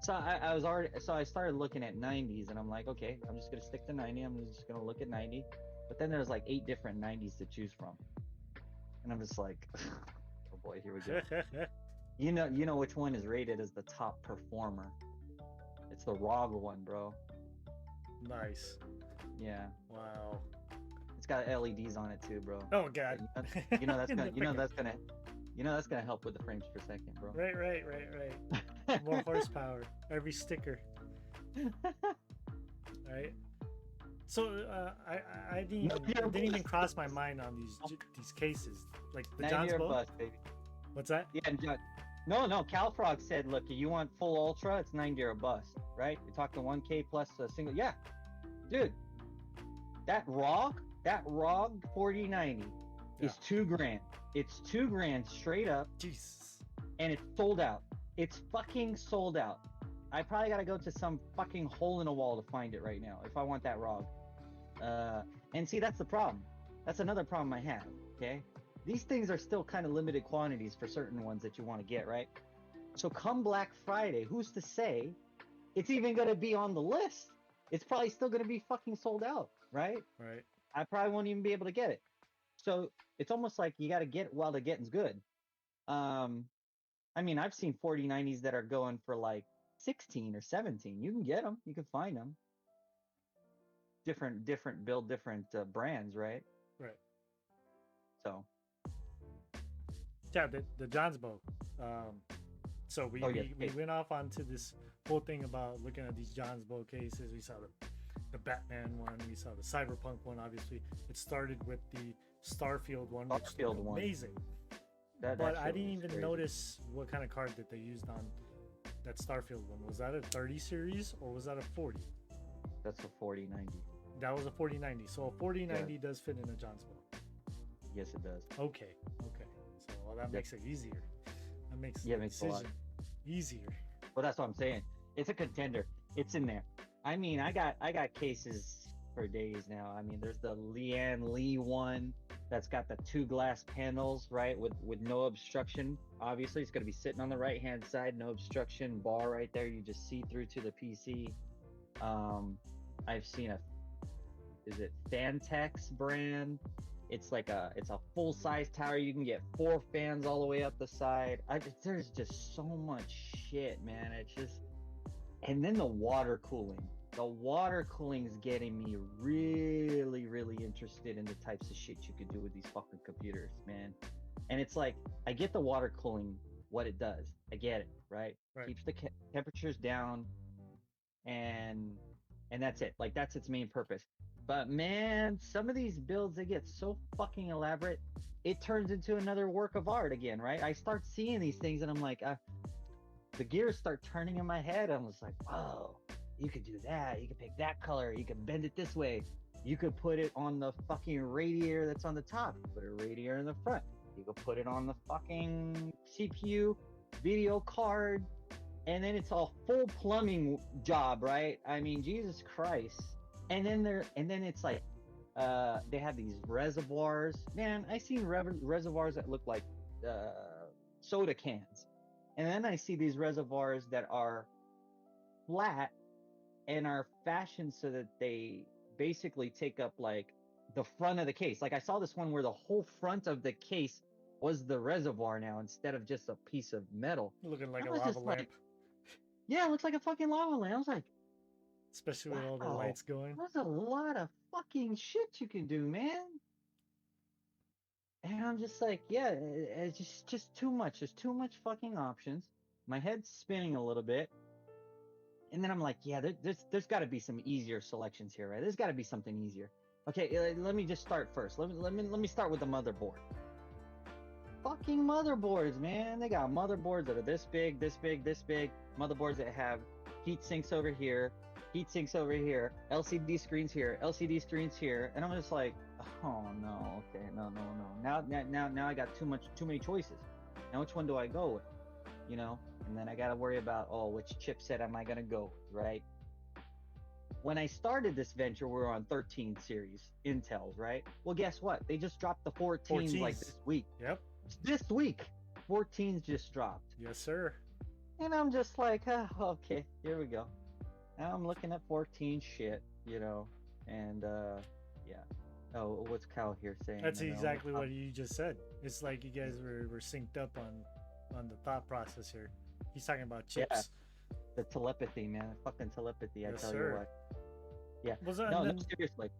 So I started looking at 90s and I'm like, okay, I'm just gonna stick to 90. I'm just gonna look at 90. But then there's like 8 different 90s to choose from. And I'm just like, oh boy, here we go. You know which one is rated as the top performer. It's the ROG one, bro. Nice. Yeah. Wow. It's got LEDs on it too, bro. Oh god. That's gonna help with the frames per second, bro. Right. More horsepower. Every sticker. Right. So it didn't even cross my mind on these cases, like the John's bow. Bust, baby. What's that? Yeah, no. CalFrog said, look, you want full ultra, it's 90 or bust, right? You're talking 1K plus a single. Yeah, dude, that ROG 4090 is $2,000. It's $2,000 straight up. Jesus. And it's sold out. It's fucking sold out. I probably gotta go to some fucking hole in a wall to find it right now if I want that ROG. And see, that's the problem. That's another problem I have. Okay, these things are still kind of limited quantities for certain ones that you want to get, right? So come Black Friday, who's to say it's even gonna be on the list? It's probably still gonna be fucking sold out, right? Right. I probably won't even be able to get it. So it's almost like you got to get it while the getting's good. I mean, I've seen 4090s that are going for like 16 or 17. You can get them. You can find them. Different build, different brands, right? Right. So. Yeah, the John's bow. So we went off onto this whole thing about looking at these John's bow cases. We saw the Batman one. We saw the Cyberpunk one. Obviously, it started with the Starfield one, which was amazing. But I didn't even notice what kind of card that they used on that Starfield one. Was that a 30 series or was that a 40? That's a 4090. That was a 4090. So a 4090 does fit in a John's bow. Yes, it does. Okay. So that makes it easier. That makes the decision easier. Well, that's what I'm saying. It's a contender. It's in there. I mean, I got cases for days now. I mean, there's the Lian Li one that's got the 2 glass panels, right, with no obstruction. Obviously, it's going to be sitting on the right hand side, no obstruction, bar right there. You just see through to the PC. I've seen is it Fantex brand? It's like it's a full size tower. You can get 4 fans all the way up the side. There's just so much shit, man. It's just, and then the water cooling. The water cooling is getting me really, really interested in the types of shit you could do with these fucking computers, man. And it's like, I get the water cooling, what it does. I get it, right? Keeps the temperatures down, and that's it. Like, that's its main purpose. But man, some of these builds, they get so fucking elaborate, it turns into another work of art again, right? I start seeing these things and I'm like, the gears start turning in my head. I'm just like, whoa, you could do that. You could pick that color. You could bend it this way. You could put it on the fucking radiator that's on the top. Put a radiator in the front. You could put it on the fucking CPU, video card, and then it's a full plumbing job, right? I mean, Jesus Christ. And then it's like, they have these reservoirs. Man, I seen reservoirs that look like soda cans, and then I see these reservoirs that are flat and are fashioned so that they basically take up like the front of the case. Like I saw this one where the whole front of the case was the reservoir now instead of just a piece of metal. Looking like I a was lava just lamp, like, yeah, it looks like a fucking lava lamp. I was like, especially with all the wow, lights going. there's a lot of fucking shit you can do, man. And I'm just like, yeah, it's just too much. There's too much fucking options. My head's spinning a little bit. And then I'm like, yeah, there's got to be some easier selections here, right? There's got to be something easier. Okay, let me just start first. Let me start with the motherboard. Fucking motherboards, man. They got motherboards that are this big, this big, this big. Motherboards that have heat sinks over here, heat sinks over here, LCD screens here, LCD screens here, and I'm just like, oh no, okay, no. Now I got too many choices. Now which one do I go with? You know, and then I got to worry about, oh, which chipset am I gonna go with, right? When I started this venture, we were on 13 series Intels, right? Well, guess what? They just dropped the 14s like this week. Yep. This week, 14s just dropped. Yes, sir. And I'm just like, okay, here we go. Now I'm looking at 14 shit, you know, and yeah. Oh, what's Cal here saying? That's exactly what you just said. It's like you guys were synced up on the thought process here. He's talking about chips. Yeah, the telepathy, man. Fucking telepathy, I tell you what. Yeah. No, seriously.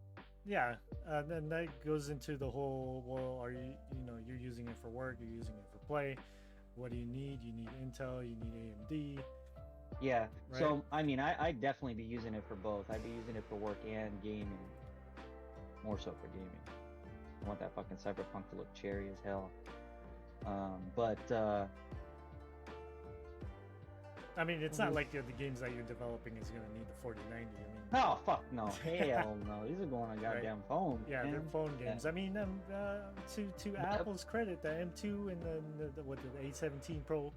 Yeah, then that goes into the whole, well, are you're using it for work, you're using it for play. What do you need? You need Intel, you need AMD. Yeah. Right? So, I mean, I'd definitely be using it for both. I'd be using it for work and gaming. More so for gaming. I want that fucking Cyberpunk to look cherry as hell. I mean, it's not like the games that you're developing is going to need the 4090. I mean, no, fuck no. Hell no. These are going on goddamn phone. Yeah, man. they're phone games. I mean, to Apple's credit, the M2 and the A17 Pro,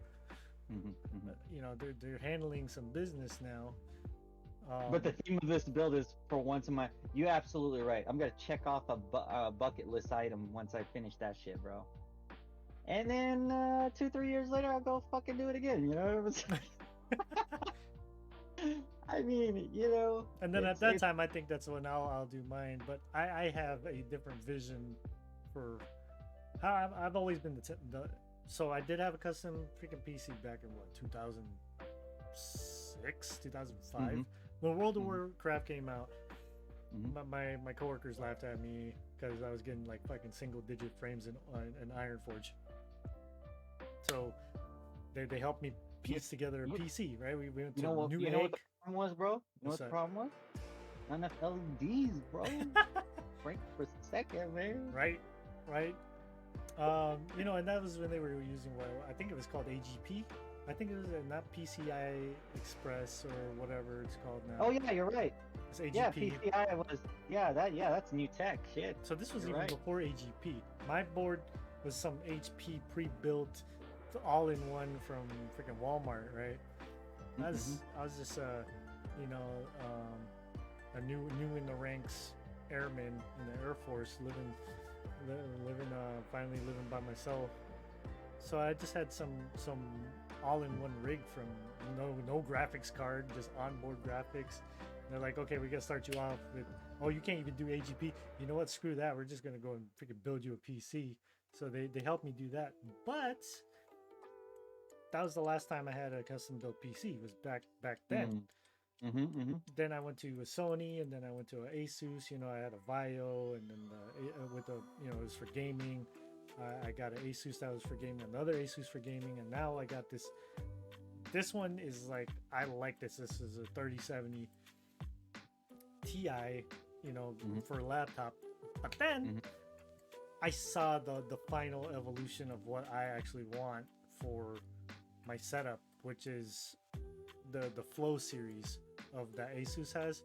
you know, they're handling some business now. But the theme of this build is, for once in my, you're absolutely right. I'm gonna check off a bucket list item once I finish that shit, bro. And then 2-3 years later, I'll go fucking do it again. You know. I mean, you know. And then at that time, I think that's when I'll do mine. But I have a different vision for how I've always been so I did have a custom freaking PC back in what, 2006, 2005, when World of Warcraft came out. My coworkers laughed at me because I was getting like fucking single digit frames in Ironforge. So they helped me piece together a PC, right? We went to you know what the problem was, bro? You know what the problem was? Not enough LEDs, bro. Frank for a second, man. Right. You know, and that was when they were using I think it was called AGP. I think it was not PCI Express or whatever it's called now. Oh yeah, you're right. It's AGP. Yeah, PCI was. That's new tech shit. So this was even before AGP. My board was some HP pre-built, all-in-one from freaking Walmart, right? I was just you know, a new in the ranks airman in the Air Force, finally living by myself. So I just had some all-in-one rig from no graphics card, just onboard graphics. And they're like, okay, we gotta start you off with, oh, you can't even do AGP. You know what? Screw that. We're just gonna go and freaking build you a PC. So they helped me do that. But that was the last time I had a custom built PC. Was back then. Then I went to a Sony, and then I went to an Asus. You know, I had a Vio, and then with the, you know, it was for gaming. I got an Asus that was for gaming, another Asus for gaming, and now I got this. This one is like, I like this. This is a 3070 Ti. for a laptop. But then I saw the final evolution of what I actually want for my setup, which is the Flow series of that Asus has.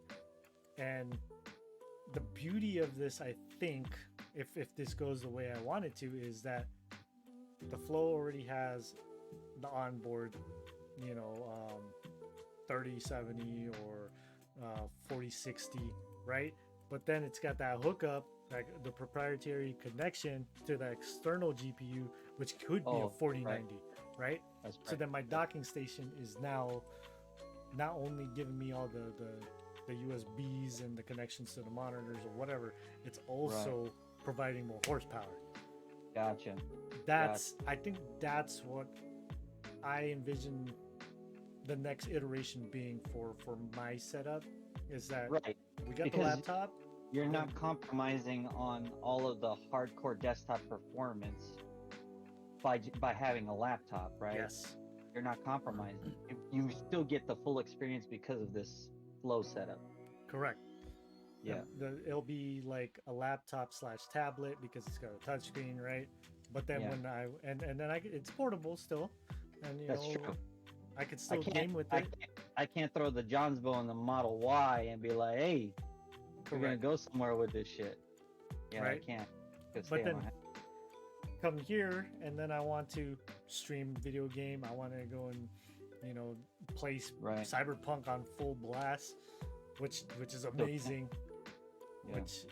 And the beauty of this, I think, if this goes the way I want it to, is that the Flow already has the onboard, 3070 or 4060, right? But then it's got that hookup, like the proprietary connection to the external GPU, which could be a 4090, right? That's So then my docking station is now not only giving me all the USBs and the connections to the monitors or whatever, it's also providing more horsepower. Gotcha. I think that's what I envision the next iteration being for my setup, is that we got the laptop. You're not compromising on all of the hardcore desktop performance by having a laptop, right? Yes. You're not compromising. You still get the full experience because of this Flow setup. Correct. Yeah. It'll be like a laptop / tablet because it's got a touchscreen, right? But then when it's portable still, and that's true. I could still game with it. I can't throw the Johnsville in the Model Y and be like, hey, we're gonna go somewhere with this shit. Yeah, I can't. But then come here, and then I want to stream video game. I want to go and play Cyberpunk on full blast, which is amazing. Yeah. Which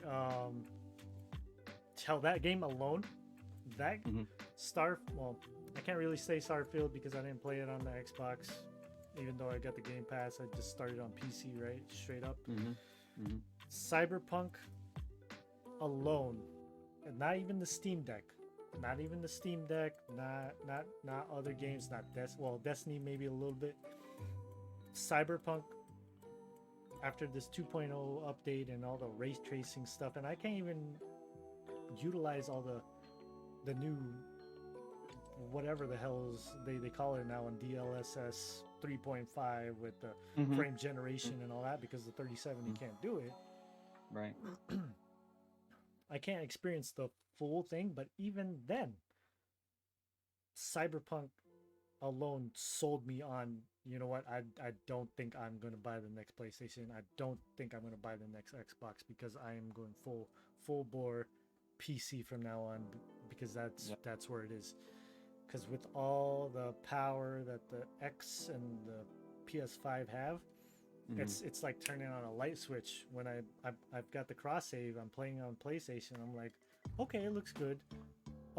tell that game alone, that I can't really say Starfield because I didn't play it on the Xbox, even though I got the Game Pass. I just started on PC, right, straight up. Cyberpunk alone, and not even the Steam Deck, not other games, not Destiny maybe a little bit. Cyberpunk, after this 2.0 update and all the ray tracing stuff, and I can't even utilize all the new whatever the hell's they call it now on DLSS 3.5 with the frame generation and all that, because the 3070 can't do it. Right. I can't experience the full thing, but even then, Cyberpunk alone sold me on, you know what, I don't think I'm going to buy the next PlayStation. I don't think I'm going to buy the next Xbox, because I am going full bore PC from now on, because that's where it is. Because with all the power that the X and the PS5 have, it's like turning on a light switch. When I've got the cross save, I'm playing on PlayStation, I'm like, okay, it looks good.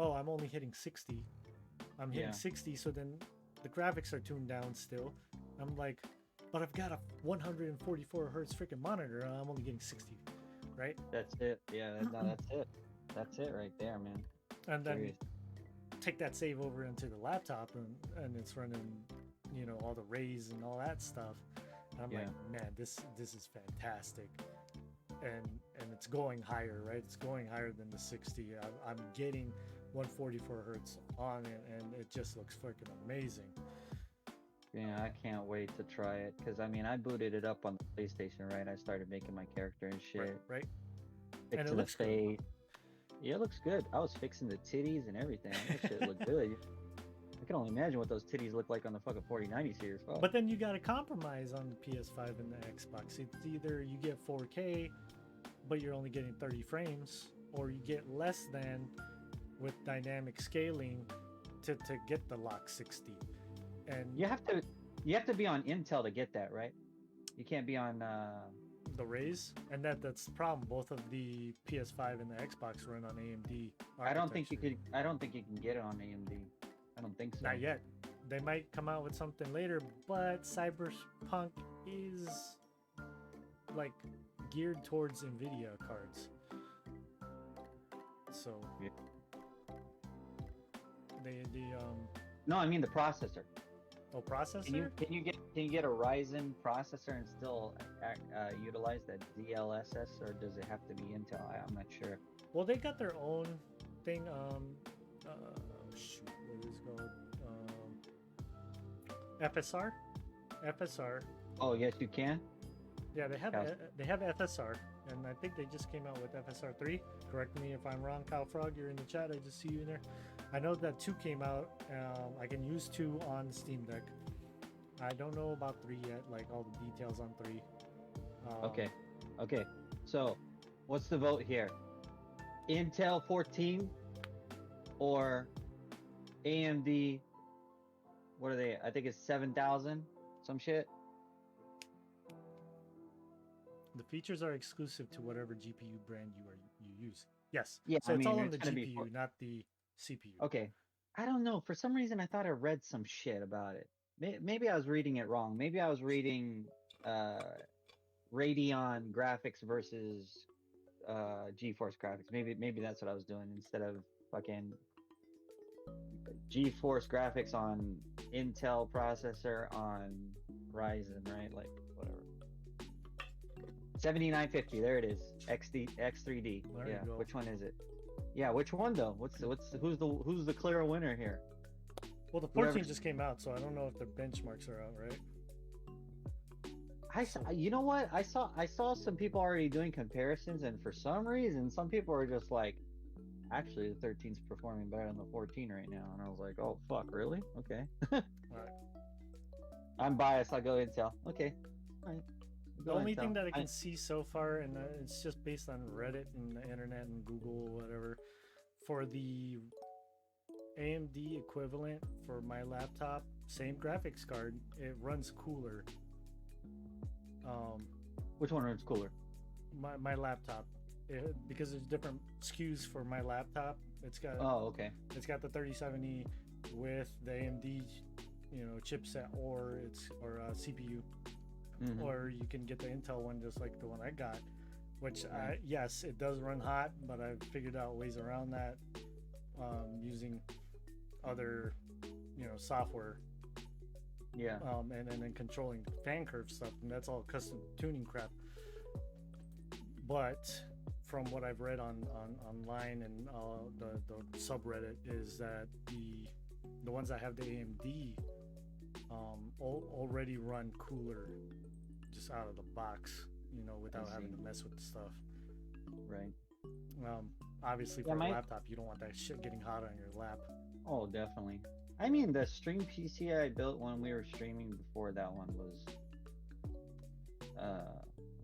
Oh, I'm only hitting 60. I'm hitting 60, so then the graphics are tuned down still. I'm like, but I've got a 144 hertz freaking monitor, and I'm only getting 60, right? That's it. Yeah, that's it. That's it right there, man. And then take that save over into the laptop, and it's running, all the rays and all that stuff. And I'm like, man, this is fantastic. And it's going higher, right? It's going higher than the 60. I'm getting 144 hertz on it, and it just looks freaking amazing. Yeah, I can't wait to try it, because I booted it up on the PlayStation, right? I started making my character and shit. Right. And it looks good. Yeah, it looks good. I was fixing the titties and everything. That shit looked good. I can only imagine what those titties look like on the fucking 4090 series. Fuck. But then you got to compromise on the PS5 and the Xbox. It's either you get 4K, but you're only getting 30 frames, or you get less than with dynamic scaling to get the lock 60. And you have to be on Intel to get that, right? You can't be on the Rays, and that's the problem. Both of the PS5 and the Xbox run on AMD. I don't think you can get it on AMD. I don't think so. Not yet. They might come out with something later, but Cyberpunk is like geared towards NVIDIA cards. So No, I mean the processor. Oh, processor? Can you get a Ryzen processor and still utilize that DLSS, or does it have to be Intel? I'm not sure. Well, they got their own thing. Shoot, what is it called? FSR. Oh yes, you can. Yeah, they have Cows. they have FSR, and I think they just came out with FSR 3. Correct me if I'm wrong, Kyle Frog. You're in the chat. I just see you in there. I know that 2 came out. I can use 2 on Steam Deck. I don't know about 3 yet, like all the details on 3. Okay. So, what's the vote here? Intel 14 or AMD? What are they? I think it's 7,000. Some shit. The features are exclusive to whatever GPU brand you use. Yes. Yeah, So I it's mean, all on it's the gonna be GPU, not the CPU. okay. I don't know. For some reason, I thought I read some shit about it. Maybe I was reading it wrong. Maybe I was reading Radeon graphics versus GeForce graphics. Maybe that's what I was doing instead of fucking GeForce graphics on Intel processor on Ryzen, right? Like whatever. 7950. There it is. X3D. There you Yeah. go. Which one is it? Yeah. Which one though? Who's the clear winner here? Well, the 14 just came out, so I don't know if the benchmarks are out, right? I saw, you know what? I saw some people already doing comparisons, and for some reason, some people are just like, actually, the 13's performing better than the 14 right now, and I was like, oh fuck, really? Okay. All right. I'm biased. I'll go Intel. Okay. All right. The only thing that I can see so far, and it's just based on Reddit and the internet and Google, whatever, for the AMD equivalent for my laptop, same graphics card, it runs cooler. Which one runs cooler? My laptop, because there's different SKUs for my laptop. It's got okay. It's got the 3070 with the AMD, chipset or CPU. Mm-hmm. Or you can get the Intel one just like the one I got, which yes, it does run hot, but I've figured out ways around that using other software. Yeah. And then controlling fan curve stuff, and that's all custom tuning crap. But from what I've read online and the subreddit is that the ones that have the AMD already run cooler just out of the box, without having to mess with the stuff. Right. Obviously for a laptop, you don't want that shit getting hot on your lap. Oh, definitely. I mean, the stream PC I built when we were streaming before that one was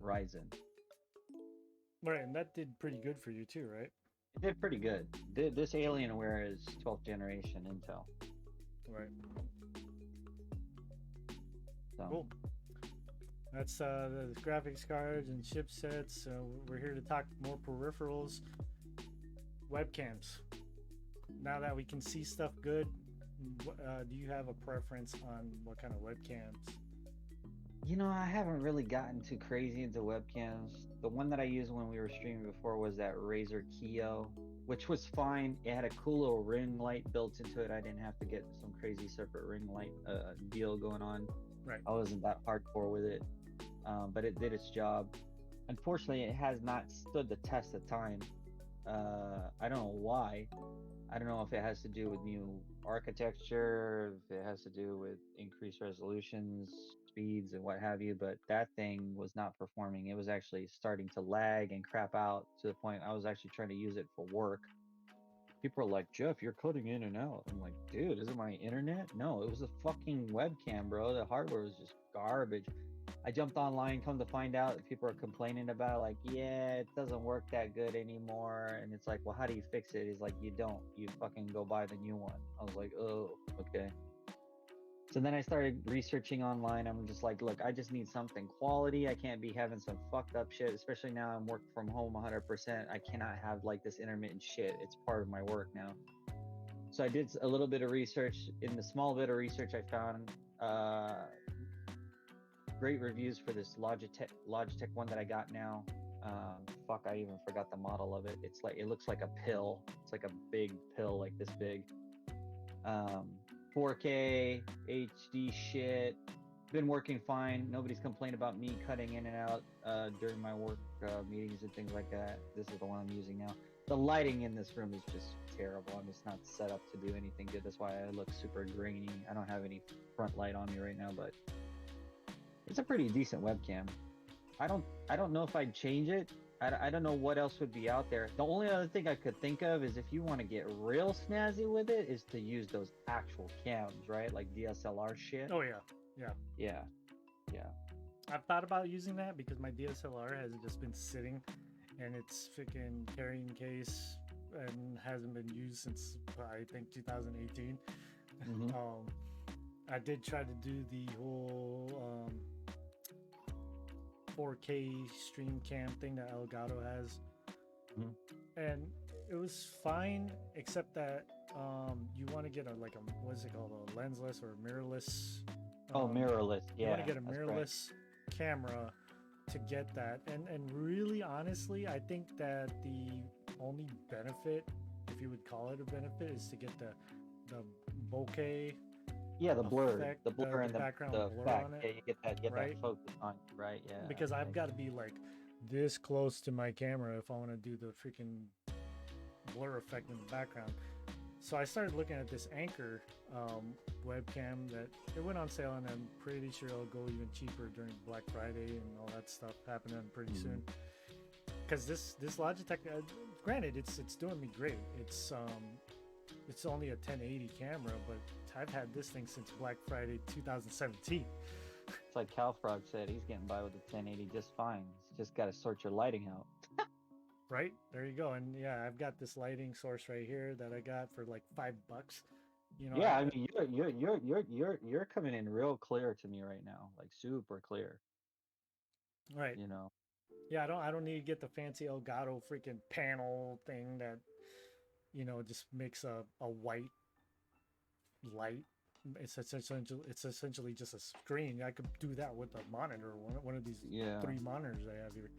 Ryzen. Right, and that did pretty good for you too, right? It did pretty good. This Alienware is 12th generation Intel. Right. So. Cool. That's the graphics cards and chipsets. We're here to talk more peripherals, webcams. Now that we can see stuff good, do you have a preference on what kind of webcams? I haven't really gotten too crazy into webcams. The one that I used when we were streaming before was that Razer Kio, which was fine. It had a cool little ring light built into it. I didn't have to get some crazy separate ring light deal going on. Right. I wasn't that hardcore with it, but it did its job. Unfortunately, it has not stood the test of time. I don't know why. I don't know if it has to do with new architecture, if it has to do with increased resolutions, speeds, and what have you, but that thing was not performing. It was actually starting to lag and crap out to the point I was actually trying to use it for work. People are like, Jeff, you're cutting in and out. I'm like, dude, is it my internet? No, it was a fucking webcam, bro. The hardware was just garbage. I jumped online, come to find out that people are complaining about it, like, yeah, it doesn't work that good anymore. And it's like, well, how do you fix it? He's like, you don't. You fucking go buy the new one. I was like, oh, okay. So then I started researching online. I'm just like, look, I just need something quality. I can't be having some fucked up shit, especially now I'm working from home 100%. I cannot have like this intermittent shit. It's part of my work now. So I did a little bit of research. In the small bit of research I found, great reviews for this Logitech one that I got now. Fuck, I even forgot the model of it. It's like, it looks like a pill. It's like a big pill, like this big. 4K HD shit. Been working fine. Nobody's complained about me cutting in and out during my work meetings and things like that. This is the one I'm using now. The lighting in this room is just terrible. I'm just not set up to do anything good. That's why I look super grainy. I don't have any front light on me right now, but it's a pretty decent webcam. I don't know if I'd change it. I don't know what else would be out there. The only other thing I could think of is if you want to get real snazzy with it, is to use those actual cams, right? Like DSLR shit. Oh yeah, yeah. Yeah, yeah. I've thought about using that because my DSLR has just been sitting, and it's freaking carrying case and hasn't been used since I think 2018. Mhm. I did try to do the whole 4K stream cam thing that Elgato has, Mhm. and it was fine, except that you want to get a what's it called, a lensless or mirrorless. Oh, mirrorless. You want to Yeah, get a that's correct. mirrorless camera to get that, and really honestly, I think that the only benefit, if you would call it a benefit, is to get the bokeh Yeah, the blur, effect, the blur, the and background the blur effect. on it, Yeah, you get that right? focus on you, right? Yeah. Because I've got to be like this close to my camera if I want to do the freaking blur effect in the background. So I started looking at this Anchor webcam that it went on sale, and I'm pretty sure it'll go even cheaper during Black Friday and all that stuff happening pretty soon. Because this Logitech, granted, it's doing me great. It's only a 1080 camera, but I've had this thing since Black Friday 2017. It's like Calfrog said, he's getting by with the 1080 just fine. He's just got to sort your lighting out. Right there you go. And yeah, I've got this lighting source right here that I got for like $5. You know, Yeah, I mean, you're coming in real clear to me right now, like super clear. right. You know. Yeah, I don't need to get the fancy Elgato freaking panel thing that just makes a white light. It's essentially just a screen. I could do that with a monitor, one of these Yeah. 3 monitors I have here.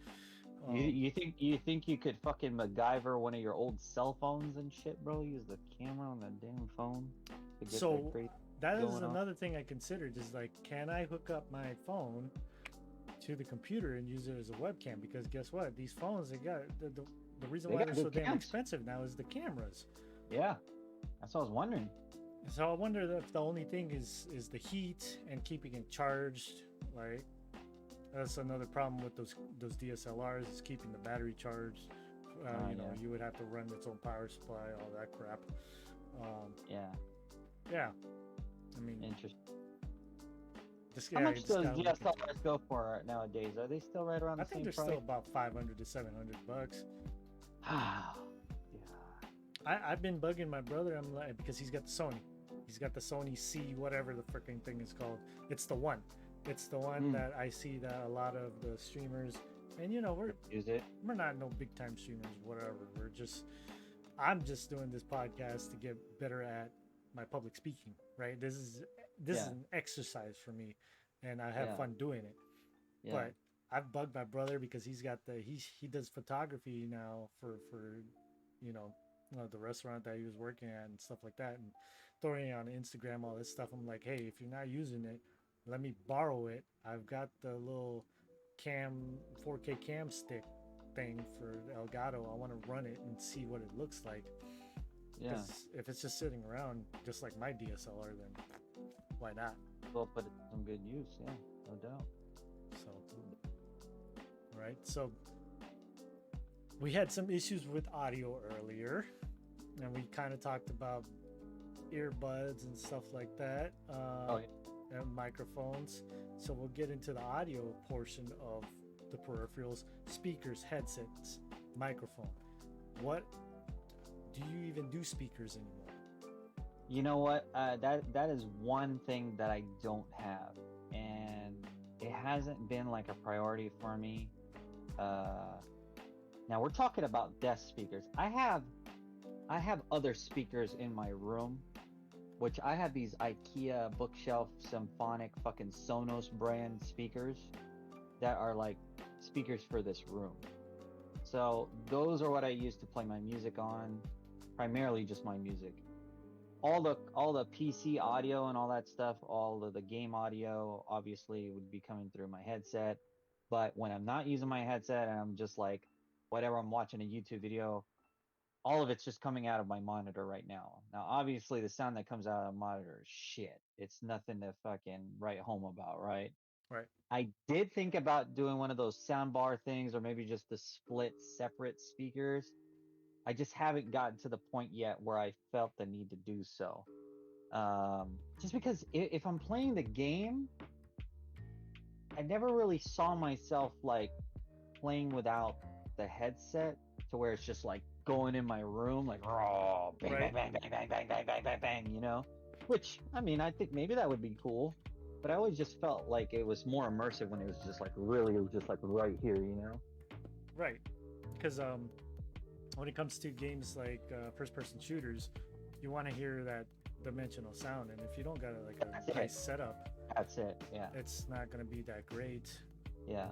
You think you could fucking MacGyver one of your old cell phones and shit, bro? Use the camera on the damn phone to get So that great that is going on. another thing I considered, is like, can I hook up my phone to the computer and use it as a webcam? Because guess what? These phones, they got the reason They why got they're so good damn cams. expensive now is the cameras. Yeah, that's what I was wondering. So I wonder if the only thing is the heat and keeping it charged. Like, that's another problem with those DSLRs, is keeping the battery charged. Yeah. You would have to run its own power supply, all that crap. Yeah, Yeah, I mean, interesting. this How guy much just does got looking. DSLRs go for nowadays? Are they still right around I the think same they're price? still about $500 to $700. Yeah. I've been bugging my brother. I'm like, because he's got the Sony. He's got the Sony C, whatever the freaking thing is called. It's the one. It's the one that I see that a lot of the streamers, and Use it. we're not no big time streamers, whatever. I'm just doing this podcast to get better at my public speaking, right? This is an exercise for me, and I have fun doing it. Yeah. But I've bugged my brother because he's got he does photography now for the restaurant that he was working at and stuff like that, and throwing it on Instagram, all this stuff. I'm like, hey, if you're not using it, let me borrow it. I've got the little 4K cam stick thing for Elgato. I want to run it and see what it looks like. Yeah. If it's just sitting around just like my DSLR, then why not? Well, put it to some good use. Yeah, no doubt. So, right. So we had some issues with audio earlier, and we kind of talked about earbuds and stuff like that, and microphones. So we'll get into the audio portion of the peripherals: speakers, headsets, microphone. What do you even do speakers anymore? You know what? That is one thing that I don't have, and it hasn't been like a priority for me. Now we're talking about desk speakers. I have other speakers in my room, which I have these IKEA bookshelf symphonic fucking Sonos brand speakers that are like speakers for this room. So those are what I use to play my music on, primarily just my music. All the PC audio and all that stuff, all of the game audio obviously would be coming through my headset. But when I'm not using my headset and I'm just like whatever, I'm watching a YouTube video, all of it's just coming out of my monitor right now. Now, obviously, the sound that comes out of the monitor is shit. It's nothing to fucking write home about, right? Right. I did think about doing one of those sound bar things, or maybe just the split separate speakers. I just haven't gotten to the point yet where I felt the need to do so. Just because if I'm playing the game, I never really saw myself like playing without the headset to where it's just like going in my room, like raw, bang, Right. bang, bang, bang, bang, bang, bang, bang, bang, you know? Which, I mean, I think maybe that would be cool, but I always just felt like it was more immersive when it was just like really, it was just like right here, you know? Right. Because when it comes to games like first-person shooters, you want to hear that dimensional sound, and if you don't got That's a it. nice setup, That's it. Yeah. it's not gonna be that great. Yeah.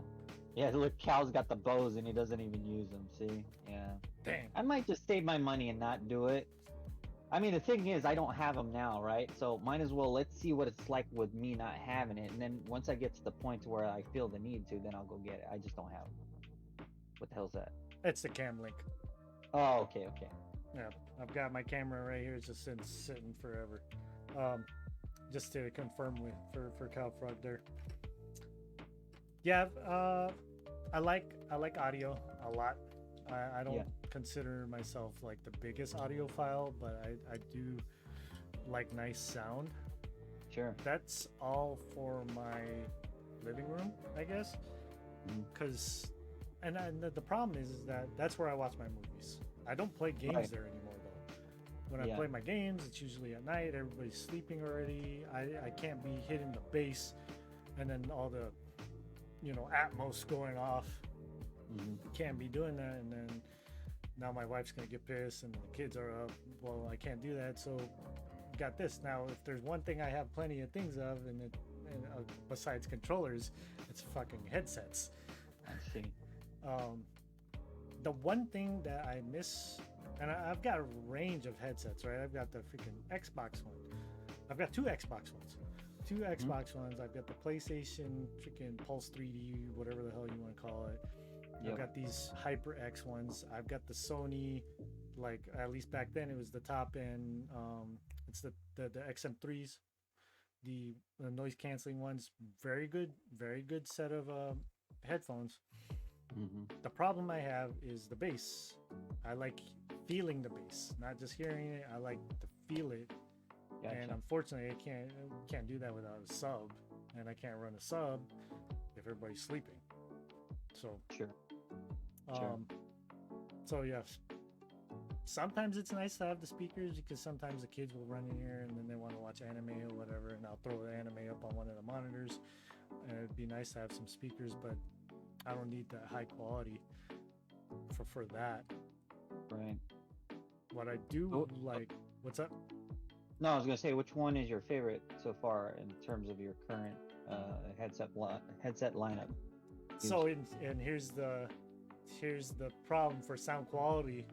Yeah. Look, Cal's got the bows and he doesn't even use them. See? Yeah. Dang. I might just save my money and not do it. I mean, the thing is, I don't have them now, right? So might as well, let's see what it's like with me not having it. And then once I get to the point to where I feel the need to, then I'll go get it. I just don't have them. What the hell's that? It's the cam link. Oh, okay, okay. Yeah, I've got my camera right here. It's just sitting forever. Just to confirm with for Cal Frog there. Yeah, I like audio a lot. I don't consider myself like the biggest audiophile, but I do like nice sound. Sure. That's all for my living room, I guess. Because, and the problem is that that's where I watch my movies. I don't play games there anymore, though. When I play my games, it's usually at night. Everybody's sleeping already. I can't be hitting the bass and then all the, Atmos going off. Can't be doing that. And then now my wife's going to get pissed and the kids are up. Well, I can't do that. So got this. Now, if there's one thing I have plenty of things of, besides controllers, it's fucking headsets. I see. The one thing that I miss, and I've got a range of headsets, right? I've got the freaking Xbox one. I've got two Xbox ones. Two Xbox ones. I've got the PlayStation freaking Pulse 3D, whatever the hell you want to call it. I've got these HyperX ones. I've got the Sony, like at least back then it was the top end. It's the XM3s, the noise canceling ones. Very good set of headphones. The problem I have is the bass. I like feeling the bass, not just hearing it. I like to feel it. Gotcha. And unfortunately, I can't do that without a sub, and I can't run a sub if everybody's sleeping. So sure. So yes, sometimes it's nice to have the speakers because sometimes the kids will run in here and then they want to watch anime or whatever, and I'll throw the anime up on one of the monitors, and it'd be nice to have some speakers, but I don't need that high quality for that. Right. What I do like, what's up? No, I was gonna say, which one is your favorite so far in terms of your current headset lineup? So and here's the problem for sound quality.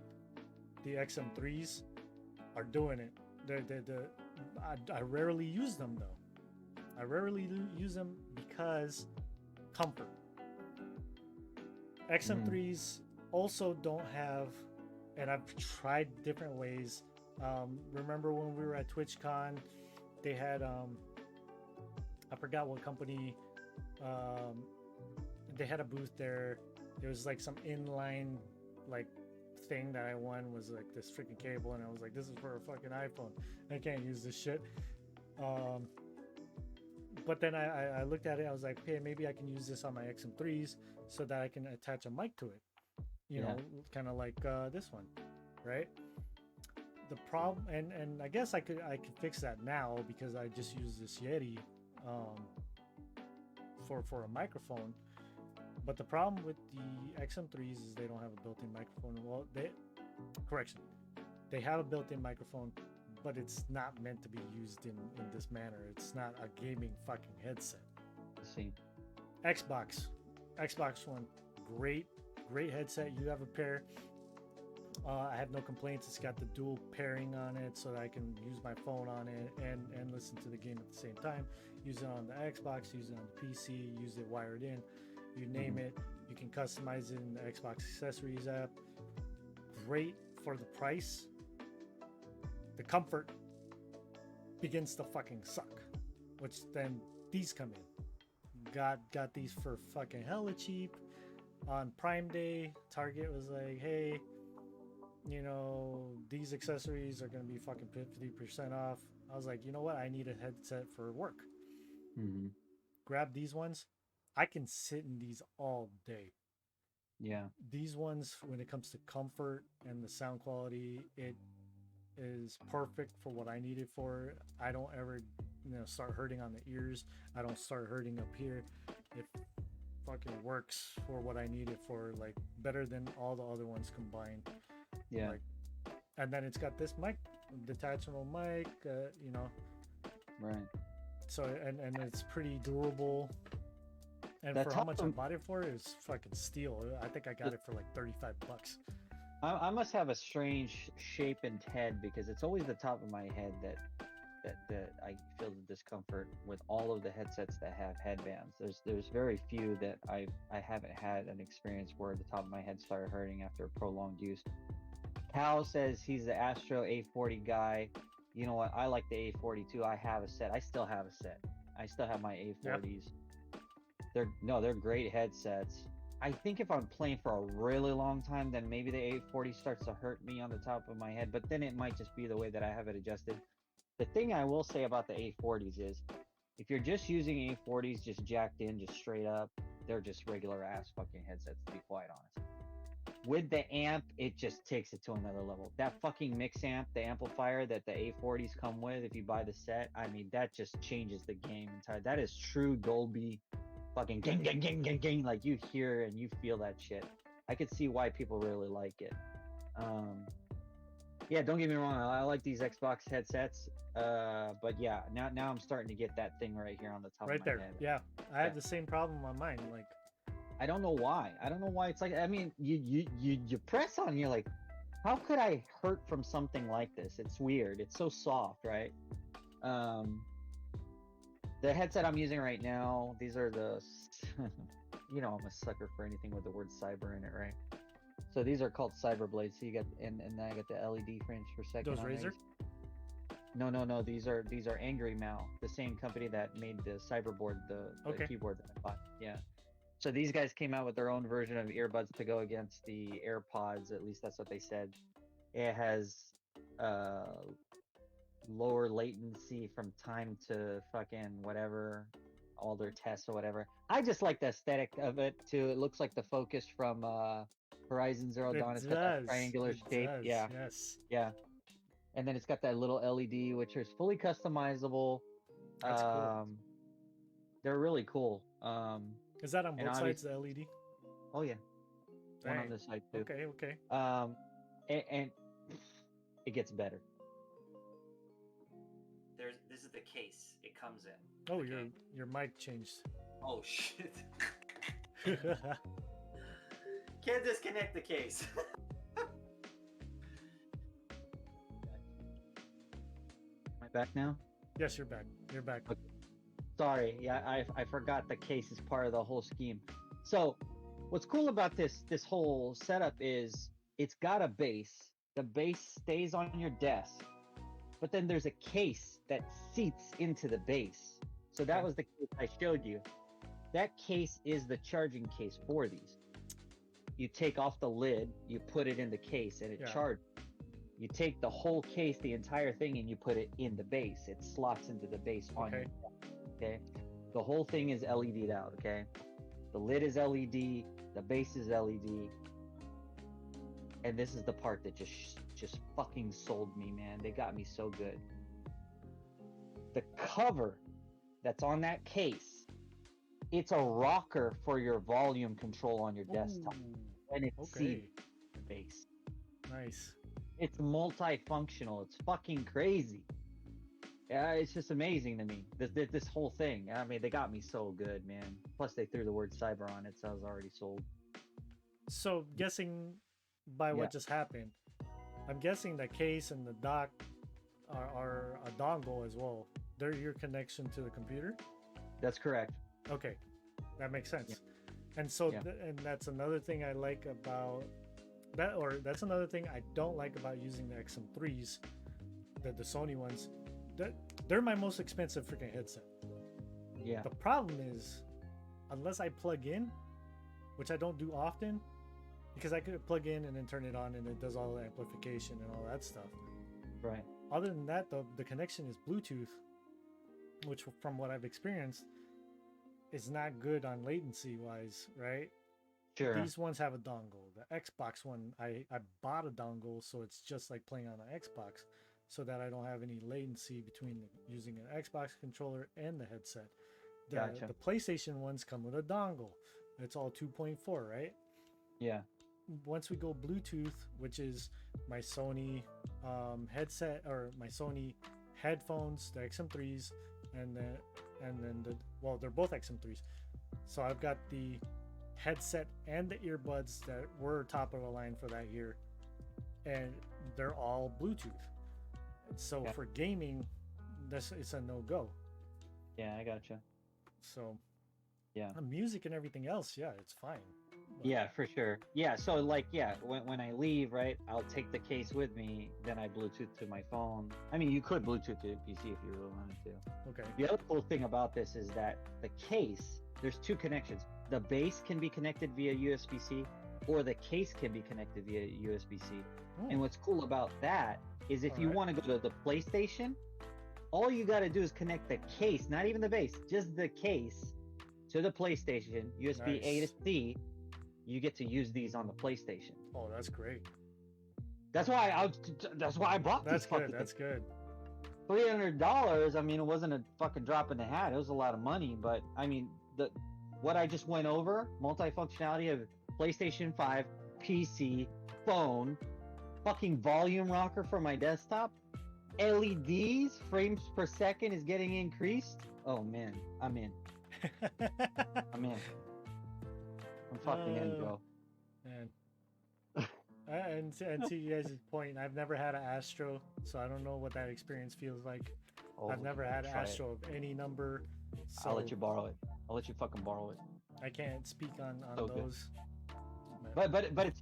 The XM3s are doing it. I rarely use them though. I rarely use them because comfort. XM3s also don't have, and I've tried different ways. Remember when we were at TwitchCon, they had I forgot what company, they had a booth there. It was like some inline like thing that I won was like this freaking cable, and I was like, this is for a fucking iPhone. I can't use this shit. But then I looked at it. I was like, okay, maybe I can use this on my XM3s so that I can attach a mic to it. You know, kind of like this one, right? The problem, and I guess I could fix that now because I just use this Yeti for a microphone. But the problem with the XM3s is they don't have a built-in microphone. Well, they have a built-in microphone, but it's not meant to be used in this manner. It's not a gaming fucking headset. See. Xbox One, great headset. You have a pair. I have no complaints. It's got the dual pairing on it so that I can use my phone on it and listen to the game at the same time. Use it on the Xbox, use it on the PC, use it wired in. You name it. You can customize it in the Xbox accessories app. Great for the price. The comfort begins to fucking suck, which then these come in. got these for fucking hella cheap on Prime Day. Target was like, hey, you know, these accessories are gonna be fucking 50% off. I was like, you know what? I need a headset for work. Mm-hmm. Grab these ones. I can sit in these all day. Yeah. These ones, when it comes to comfort and the sound quality, it is perfect for what I need it for. I don't ever, start hurting on the ears. I don't start hurting up here. It fucking works for what I need it for, like better than all the other ones combined. Yeah. Like, and then it's got this mic, detachable mic, Right. So and it's pretty durable. And That for how much I top- bought it for, it's fucking steal. I think I got it for like $35. I must have a strange shaped head because it's always the top of my head that I feel the discomfort with all of the headsets that have headbands. There's very few that I haven't had an experience where the top of my head started hurting after prolonged use. Cal says he's the Astro A40 guy. You know what? I like the A40 too. I have a set. I still have a set. I still have my A40s. Yep. They're great headsets. I think if I'm playing for a really long time, then maybe the A40 starts to hurt me on the top of my head, but then it might just be the way that I have it adjusted. The thing I will say about the A40s is, if you're just using A40s just jacked in, just straight up, they're just regular ass fucking headsets, to be quite honest. With the amp, it just takes it to another level. That fucking mix amp, the amplifier that the A40s come with, if you buy the set, I mean, that just changes the game entirely. That is true Dolby fucking gang, gang, gang, gang, gang. Like, you hear and you feel that shit. I could see why people really like it. Yeah, don't get me wrong. I like these Xbox headsets. But yeah, now I'm starting to get that thing right here on the top right of my there. head. Yeah, I have the same problem on mine. Like, I don't know why. It's like, I mean, you press on, you're like, how could I hurt from something like this? It's weird. It's so soft, right? The headset I'm using right now, these are the, you know, I'm a sucker for anything with the word cyber in it, right? So these are called CyberBlades. So you got, and then I got the LED frames per second. those Razer? No. These are Angry Mal, the same company that made the Cyberboard, the keyboard that I bought. Yeah. So these guys came out with their own version of earbuds to go against the AirPods. At least that's what they said. It has lower latency from time to fucking whatever, all their tests or whatever. I just like the aesthetic of it too. It looks like the Focus from Horizon Zero Dawn. It's got that triangular shape. Yeah. Yes. Yeah. And then it's got that little LED, which is fully customizable. That's cool. They're really cool. Is that on both sides, the LED? Oh yeah. Dang. One on this side too. Okay. And it gets better. This is the case it comes in. Oh, okay. your mic changed. Oh shit. Can't disconnect the case. Am I back now? Yes, you're back. You're back. Okay. Sorry, yeah, I forgot the case is part of the whole scheme. So, what's cool about this whole setup is it's got a base. The base stays on your desk, but then there's a case that seats into the base. So that was the case I showed you. That case is the charging case for these. You take off the lid, you put it in the case, and it charges. You take the whole case, the entire thing, and you put it in the base. It slots into the base on your desk. Okay, the whole thing is LED'd out. Okay, the lid is LED, the base is LED, and this is the part that just fucking sold me, man. They got me so good. The cover that's on that case, it's a rocker for your volume control on your desktop, and it's seated in the base. Nice. It's multifunctional. It's fucking crazy. Yeah, it's just amazing to me. This whole thing. I mean, they got me so good, man. Plus, they threw the word cyber on it, so I was already sold. So, guessing by what just happened, I'm guessing the case and the dock are a dongle as well. They're your connection to the computer? That's correct. Okay, that makes sense. Yeah. And so, and that's another thing I like about that, or that's another thing I don't like about using the XM3s, the Sony ones. They're my most expensive freaking headset. Yeah. The problem is unless I plug in, which I don't do often, because I could plug in and then turn it on and it does all the amplification and all that stuff. Right. Other than that, the connection is Bluetooth, which from what I've experienced is not good on latency wise, right? Sure. These ones have a dongle. The Xbox one, I bought a dongle, so it's just like playing on an Xbox, so that I don't have any latency between using an Xbox controller and the headset. Gotcha. The PlayStation ones come with a dongle. It's all 2.4, right? Yeah. Once we go Bluetooth, which is my Sony headset or my Sony headphones, the XM3s, and then well, they're both XM3s. So I've got the headset and the earbuds that were top of the line for that year, and they're all Bluetooth. So for gaming, it's a no-go. Yeah, I gotcha. So yeah, music and everything else, yeah, it's fine. But, yeah, for sure. Yeah, so like, yeah, when I leave, right, I'll take the case with me, then I Bluetooth to my phone. I mean, you could Bluetooth to your PC if you really wanted to. Okay. The other cool thing about this is that the case, there's two connections. The base can be connected via USB-C, or the case can be connected via USB-C. And what's cool about that is if you want to go to the PlayStation, all you got to do is connect the case, not even the base, just the case to the PlayStation, USB A to C. You get to use these on the PlayStation. Oh, that's great. That's why I bought That's these. Good. That's good. $300. I mean, it wasn't a fucking drop in the hat. It was a lot of money, but I mean, what I just went over, multifunctionality of PlayStation 5, PC, phone, fucking volume rocker for my desktop, LEDs, frames per second is getting increased. Oh man, I'm in. I'm in. I'm fucking in, bro. Man. and to you guys' point, I've never had an Astro, so I don't know what that experience feels like. I've never had an Astro of any number. So I'll let you borrow it. I'll let you fucking borrow it. I can't speak on So those. But it's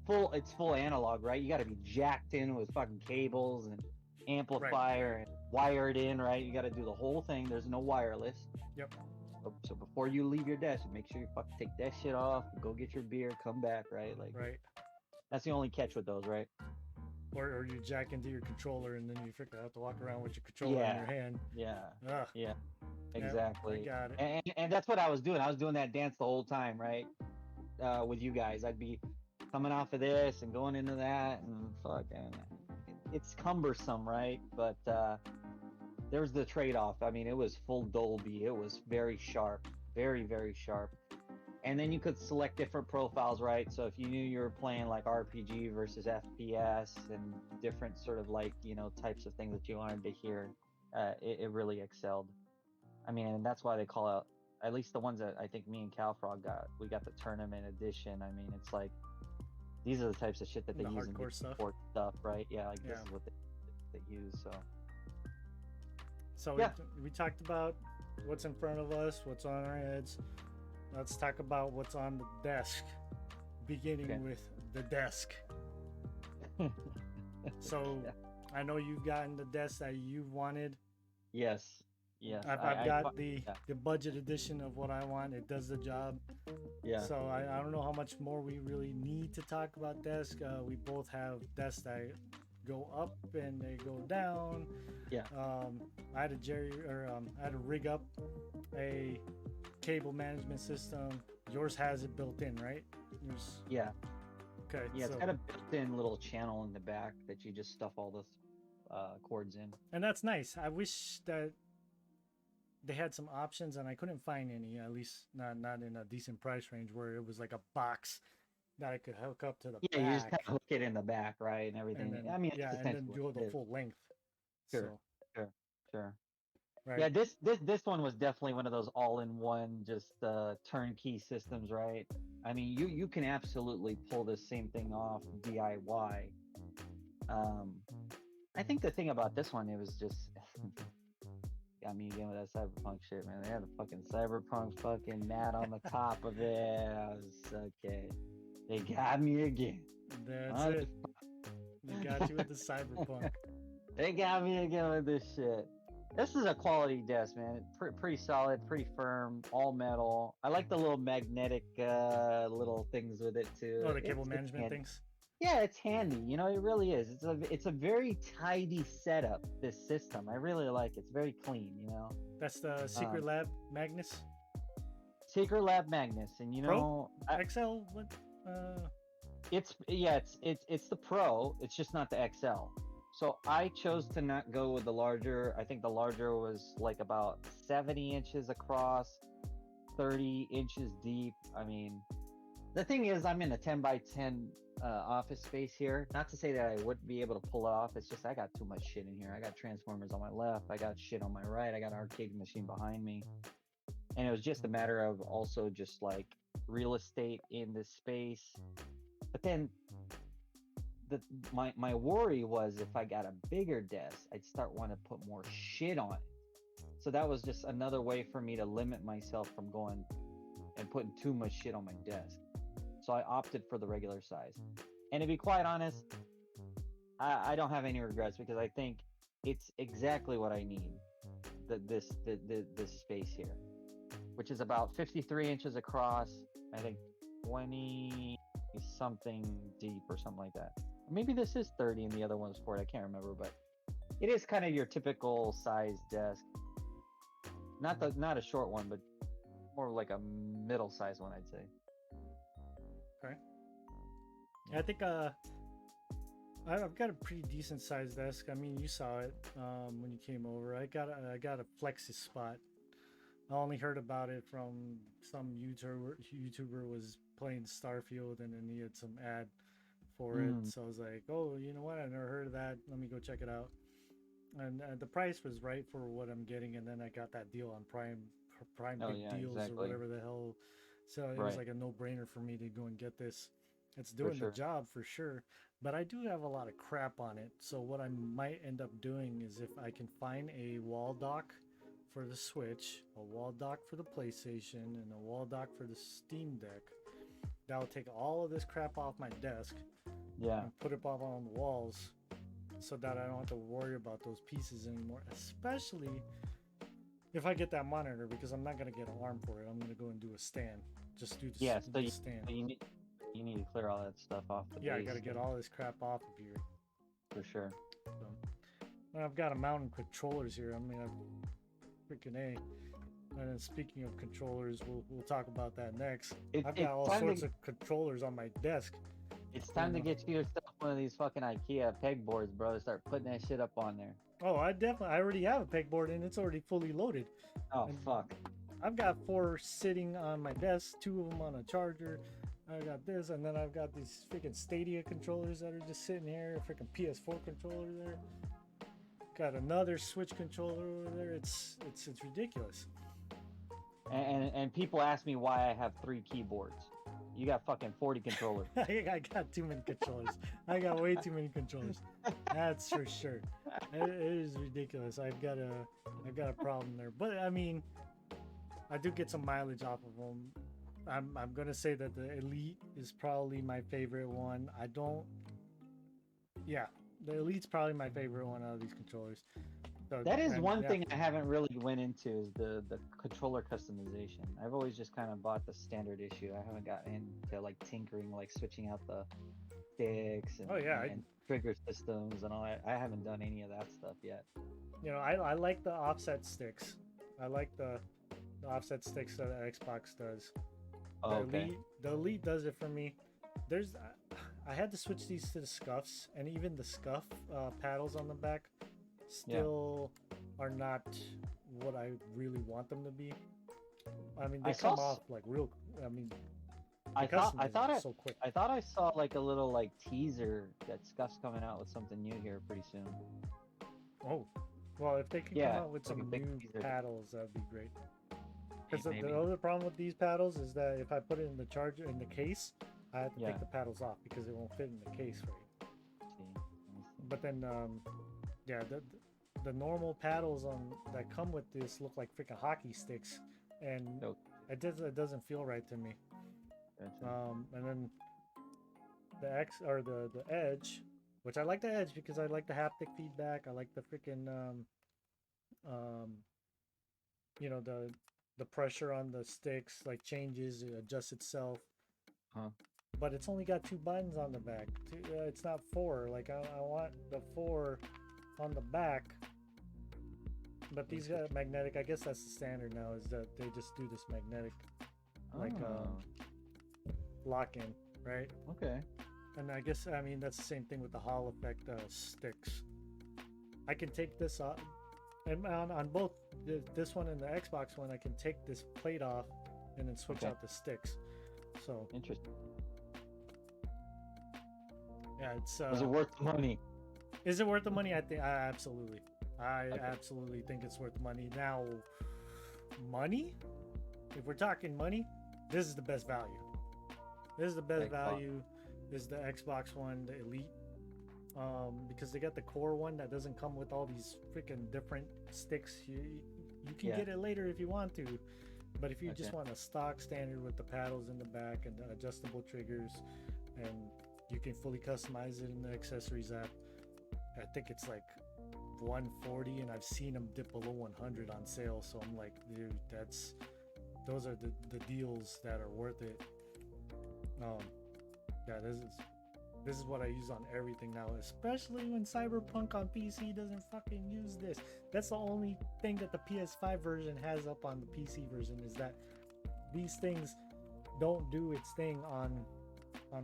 full analog, right? You got to be jacked in with fucking cables and amplifier and wired in, right? You got to do the whole thing. There's no wireless. Yep. So before you leave your desk, make sure you fucking take that shit off, go get your beer, come back, right? Like, that's the only catch with those, right? Or you jack into your controller and then you freaking have to walk around with your controller in your hand. Yeah. Yeah. Exactly. I got it. And that's what I was doing. I was doing that dance the whole time, right? With you guys, I'd be coming off of this and going into that, and fucking, it's cumbersome, right? But there's the trade-off. I mean, it was full Dolby. It was very sharp, very, very sharp. And then you could select different profiles, right? So if you knew you were playing like RPG versus FPS and different sort of like, types of things that you wanted to hear, it really excelled. I mean, and that's why they call out, at least the ones that I think me and CalFrog got, we got the tournament edition. I mean, it's like, these are the types of shit that they use in the sport stuff, right? Yeah, like this is what they use, So we talked about what's in front of us, what's on our heads. Let's talk about what's on the desk, beginning with the desk. So I know you've gotten the desk that you wanted. Yes. I've got the budget edition of what I want. It does the job. Yeah. So I don't know how much more we really need to talk about desk. We both have desks that go up and they go down. Yeah. I had to rig up a cable management system. Yours has it built in, right? Yeah. Okay. Yeah, it's got a built-in little channel in the back that you just stuff all the cords in. And that's nice. I wish that they had some options, and I couldn't find any. At least not in a decent price range where it was like a box that I could hook up to the back. Yeah, you just kind of hook it in the back, right, and everything. And then, I mean, and then go the full length. Sure. Right. Yeah, this one was definitely one of those all-in-one, just turnkey systems, right? I mean, you can absolutely pull this same thing off DIY. I think the thing about this one, it was just got me again with that cyberpunk shit, man. They had a fucking cyberpunk fucking mat on the top of it. I was okay. They got me again. That's it. They got you with the cyberpunk. They got me again with this shit. This is a quality desk, man. Pretty solid, pretty firm, all metal. I like the little magnetic little things with it too. Oh, the cable It's management handy. things. Yeah, it's handy. You know, it really is. It's a very tidy setup. This system, I really like. It's very clean. You know, That's the Secret Lab Magnus Secret Lab Magnus, and you Pro know, XL. What? it's the Pro. It's just not the XL. So I chose to not go with the larger. I think the larger was like about 70 inches across, 30 inches deep. I mean, the thing is, I'm in a 10 by 10 office space here. Not to say that I wouldn't be able to pull it off. It's just I got too much shit in here. I got transformers on my left. I got shit on my right. I got an arcade machine behind me. And it was just a matter of also just like real estate in this space. But then my worry was if I got a bigger desk, I'd start wanting to put more shit on it. So that was just another way for me to limit myself from going and putting too much shit on my desk. So I opted for the regular size. And to be quite honest, I don't have any regrets because I think it's exactly what I need. This space here, which is about 53 inches across. I think 20 something deep or something like that. Maybe this is 30 and the other one's 40. I can't remember, but it is kind of your typical size desk. Not a short one, but more like a middle size one, I'd say. Okay. I think I've got a pretty decent sized desk. I mean, you saw it when you came over. I got a Flexi spot. I only heard about it from some YouTuber was playing Starfield, and then he had some ad for it. So I was like, oh, you know what? I never heard of that. Let me go check it out. And the price was right for what I'm getting. And then I got that deal on Prime Big Deals or whatever the hell. So it was like a no-brainer for me to go and get this. It's doing the job for sure. But I do have a lot of crap on it. So what I might end up doing is if I can find a wall dock for the Switch, a wall dock for the PlayStation, and a wall dock for the Steam Deck, that'll take all of this crap off my desk and put it up on the walls so that I don't have to worry about those pieces anymore, especially if I get that monitor, because I'm not going to get an arm for it. I'm going to go and do a stand. Just do the stand. So you need to clear all that stuff off the base. I got to get all this crap off of here. For sure. So, I've got a mountain of controllers here. I mean, freaking A. And then speaking of controllers, we'll talk about that next. I've got all sorts of controllers on my desk. It's time to get you yourself one of these fucking IKEA pegboards, bro. Start putting that shit up on there. Oh, I already have a pegboard and it's already fully loaded. Oh, fuck. I've got 4 sitting on my desk, 2 of them on a charger. I got this, and then I've got these freaking Stadia controllers that are just sitting here. A freaking PS4 controller there. Got another Switch controller over there. It's ridiculous. And people ask me why I have 3 keyboards. You got fucking 40 controllers. I got too many controllers. I got way too many controllers. That's for sure. It is ridiculous. I've got a problem there. But I mean, I do get some mileage off of them. I'm gonna say that the Elite is probably my favorite one. The Elite's probably my favorite one out of these controllers. So, that is one thing I haven't really went into is the controller customization. I've always just kind of bought the standard issue. I haven't gotten into like tinkering, like switching out the sticks and, and trigger systems and all that. I haven't done any of that stuff yet. You know, I like the offset sticks. I like the offset sticks that Xbox does. The Elite does it for me. I had to switch these to the Scuffs, and even the Scuff paddles on the back still are not what I really want them to be. I mean, they come off like real. I mean, I thought so quick. I thought I saw like a little like teaser that Scuff's coming out with something new here pretty soon. Oh, well, if they can come out with some new paddles, that'd be great. Because the other problem with these paddles is that if I put it in the charger in the case, I have to take the paddles off because it won't fit in the case right. But then, the normal paddles that come with this look like freaking hockey sticks, and it doesn't feel right to me. And then the Edge, which I like the Edge because I like the haptic feedback. I like the freaking um, the pressure on the sticks like changes, it adjusts itself. Huh. But it's only got 2 buttons on the back. It's not 4. Like I want the 4 on the back. But these got magnetic. I guess that's the standard now. Is that they just do this magnetic, like lock-in, right? Okay. And I guess that's the same thing with the Hall effect sticks. I can take this off, and on both this one and the Xbox one, I can take this plate off and then switch out the sticks. So interesting. Yeah, it's. Is it worth the money? Is it worth the money? I think absolutely. I absolutely think it's worth money. Now, money? If we're talking money, this is the best value. This is the best value. This is the Xbox One, the Elite. Because they got the core one that doesn't come with all these freaking different sticks. You can get it later if you want to. But if you just want a stock standard with the paddles in the back and the adjustable triggers, and you can fully customize it in the accessories app, I think it's like $140, and I've seen them dip below $100 on sale. So I'm like, dude, those are the deals that are worth it. Yeah, this is what I use on everything now, especially when Cyberpunk on PC doesn't fucking use this. That's the only thing that the PS5 version has up on the PC version, is that these things don't do its thing on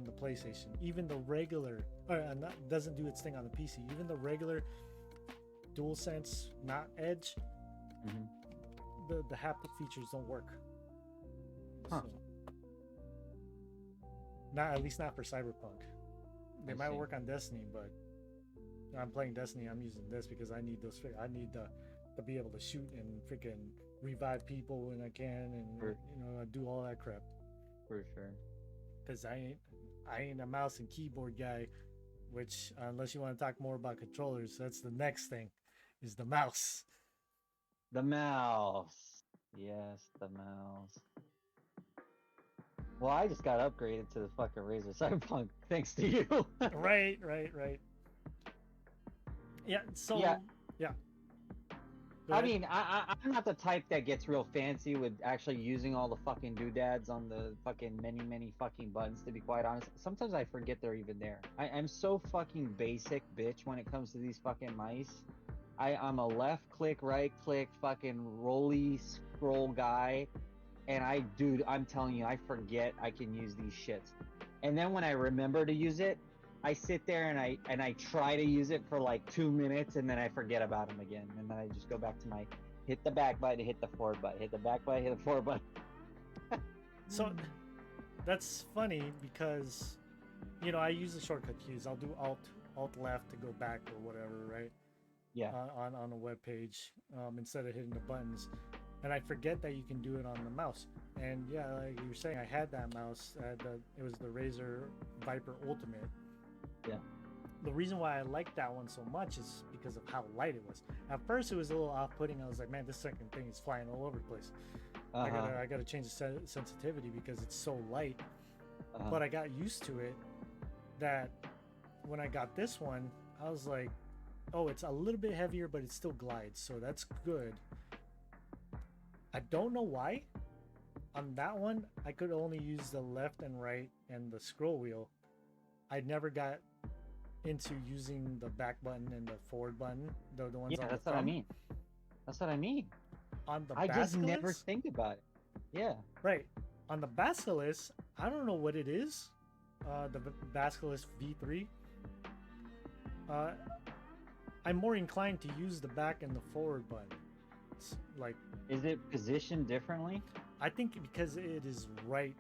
the PlayStation. Even the regular doesn't do its thing on the PC. Even the regular DualSense, not Edge, the haptic features don't work. Huh. So, at least not for Cyberpunk. They might work on Destiny, but I'm playing Destiny. I'm using this because I need those. I need to be able to shoot and freaking revive people when I can, and do all that crap. For sure. Because I ain't a mouse and keyboard guy. Which, unless you want to talk more about controllers, that's the next thing, is the mouse. The mouse. Yes, the mouse. Well, I just got upgraded to the fucking Razer Cyberpunk thanks to you. Right. Yeah, so... Yeah. I mean, I'm not the type that gets real fancy with actually using all the fucking doodads on the fucking many fucking buttons, to be quite honest. Sometimes I forget they're even there. I'm so fucking basic, bitch, when it comes to these fucking mice. I'm a left click, right click, fucking rolly scroll guy. And I'm telling you, I forget I can use these shits. And then when I remember to use it, I sit there and I try to use it for like 2 minutes, and then I forget about them again. And then I just go back to my hit the back button, hit the forward button, hit the back button, hit the forward button. So that's funny because, I use the shortcut keys. I'll do alt left to go back or whatever, right? Yeah. On a web page, instead of hitting the buttons. And I forget that you can do it on the mouse. And yeah, like you were saying, I had that mouse. It was the Razer Viper Ultimate. Yeah. The reason why I liked that one so much is because of how light it was. At first, it was a little off-putting. I was like, man, this second thing is flying all over the place. I gotta change the sensitivity because it's so light. But I got used to it. That when I got this one, I was like, oh, it's a little bit heavier, but it still glides, so that's good. I don't know why. On that one, I could only use the left and right and the scroll wheel. I never got into using the back button and the forward button, the ones on the thumb. That's what I mean. That's what I mean. On the I Basilisk, just never think about it. Yeah. Right. On the Basilisk, I don't know what it is. The Basilisk V3. I'm more inclined to use the back and the forward button. It's like, is it positioned differently? I think because it is right.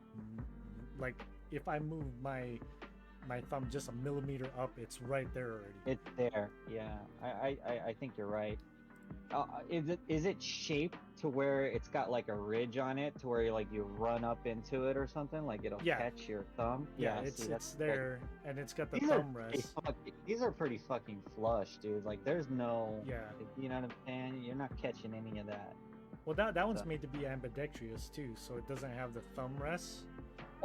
Like if I move my thumb just a millimeter up, it's right there already. It's there. Yeah. I think you're right. Is it shaped to where it's got like a ridge on it, to where you run up into it or something, like it'll catch your thumb? Yeah, it's there, and it's got the thumb rest. These are pretty fucking flush, dude. Like there's no, you know what I'm saying? You're not catching any of that. Well, that one's made to be ambidextrous too, so it doesn't have the thumb rest.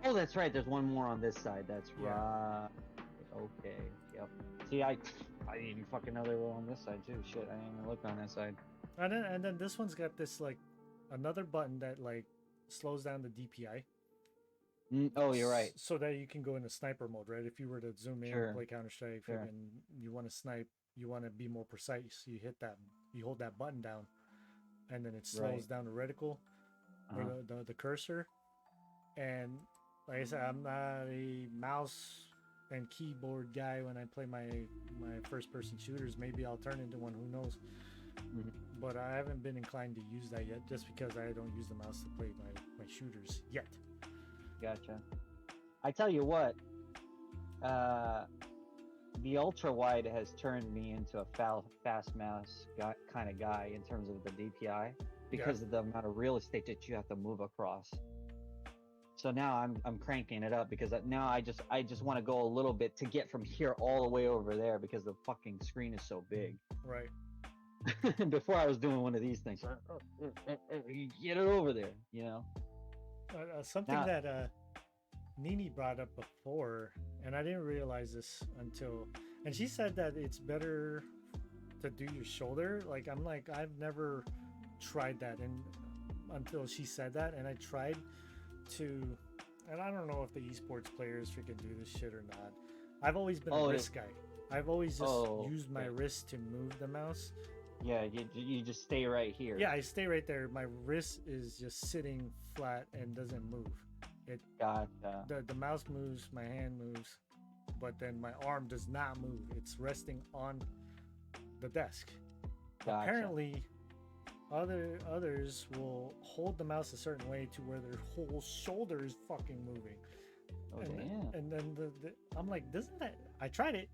Oh, that's right. There's one more on this side. That's right. Okay. Yep. See, I didn't even fucking know they were on this side too. Shit, I didn't even look on that side. And then this one's got this like another button that like slows down the DPI. Oh, you're right. So that you can go into sniper mode, right? If you were to zoom in, Sure. play Counter Strike, Sure. and you want to snipe, you want to be more precise. You hit that, you hold that button down, and then it slows Right. down the reticle or the cursor. And like I said, I'm not a mouse and keyboard guy when I play my first person shooters. Maybe I'll turn into one. Who knows? Mhm. But I haven't been inclined to use that yet, just because I don't use the mouse to play my shooters yet. Gotcha. I tell you what, the ultra wide has turned me into a fast mouse kind of guy in terms of the DPI because of the amount of real estate that you have to move across. So now I'm cranking it up because now I just want to go a little bit to get from here all the way over there because the fucking screen is so big. Right. Before I was doing one of these things, get it over there, you know. Something Now- that Nini brought up before, and I didn't realize this until, and she said that it's better to do your shoulder. Like I'm like I've never tried that, and until she said that, and I tried to, and I don't know if the esports players freaking do this shit or not. I've always been a wrist guy. I've always just used my wrist to move the mouse. Yeah, you just stay right here. Yeah, I stay right there. My wrist is just sitting flat and doesn't move. Gotcha. The mouse moves, my hand moves, but then my arm does not move. It's resting on the desk. Gotcha. Apparently, others will hold the mouse a certain way to where their whole shoulder is fucking moving. Oh, and, damn. And then I'm like, doesn't that? I tried it.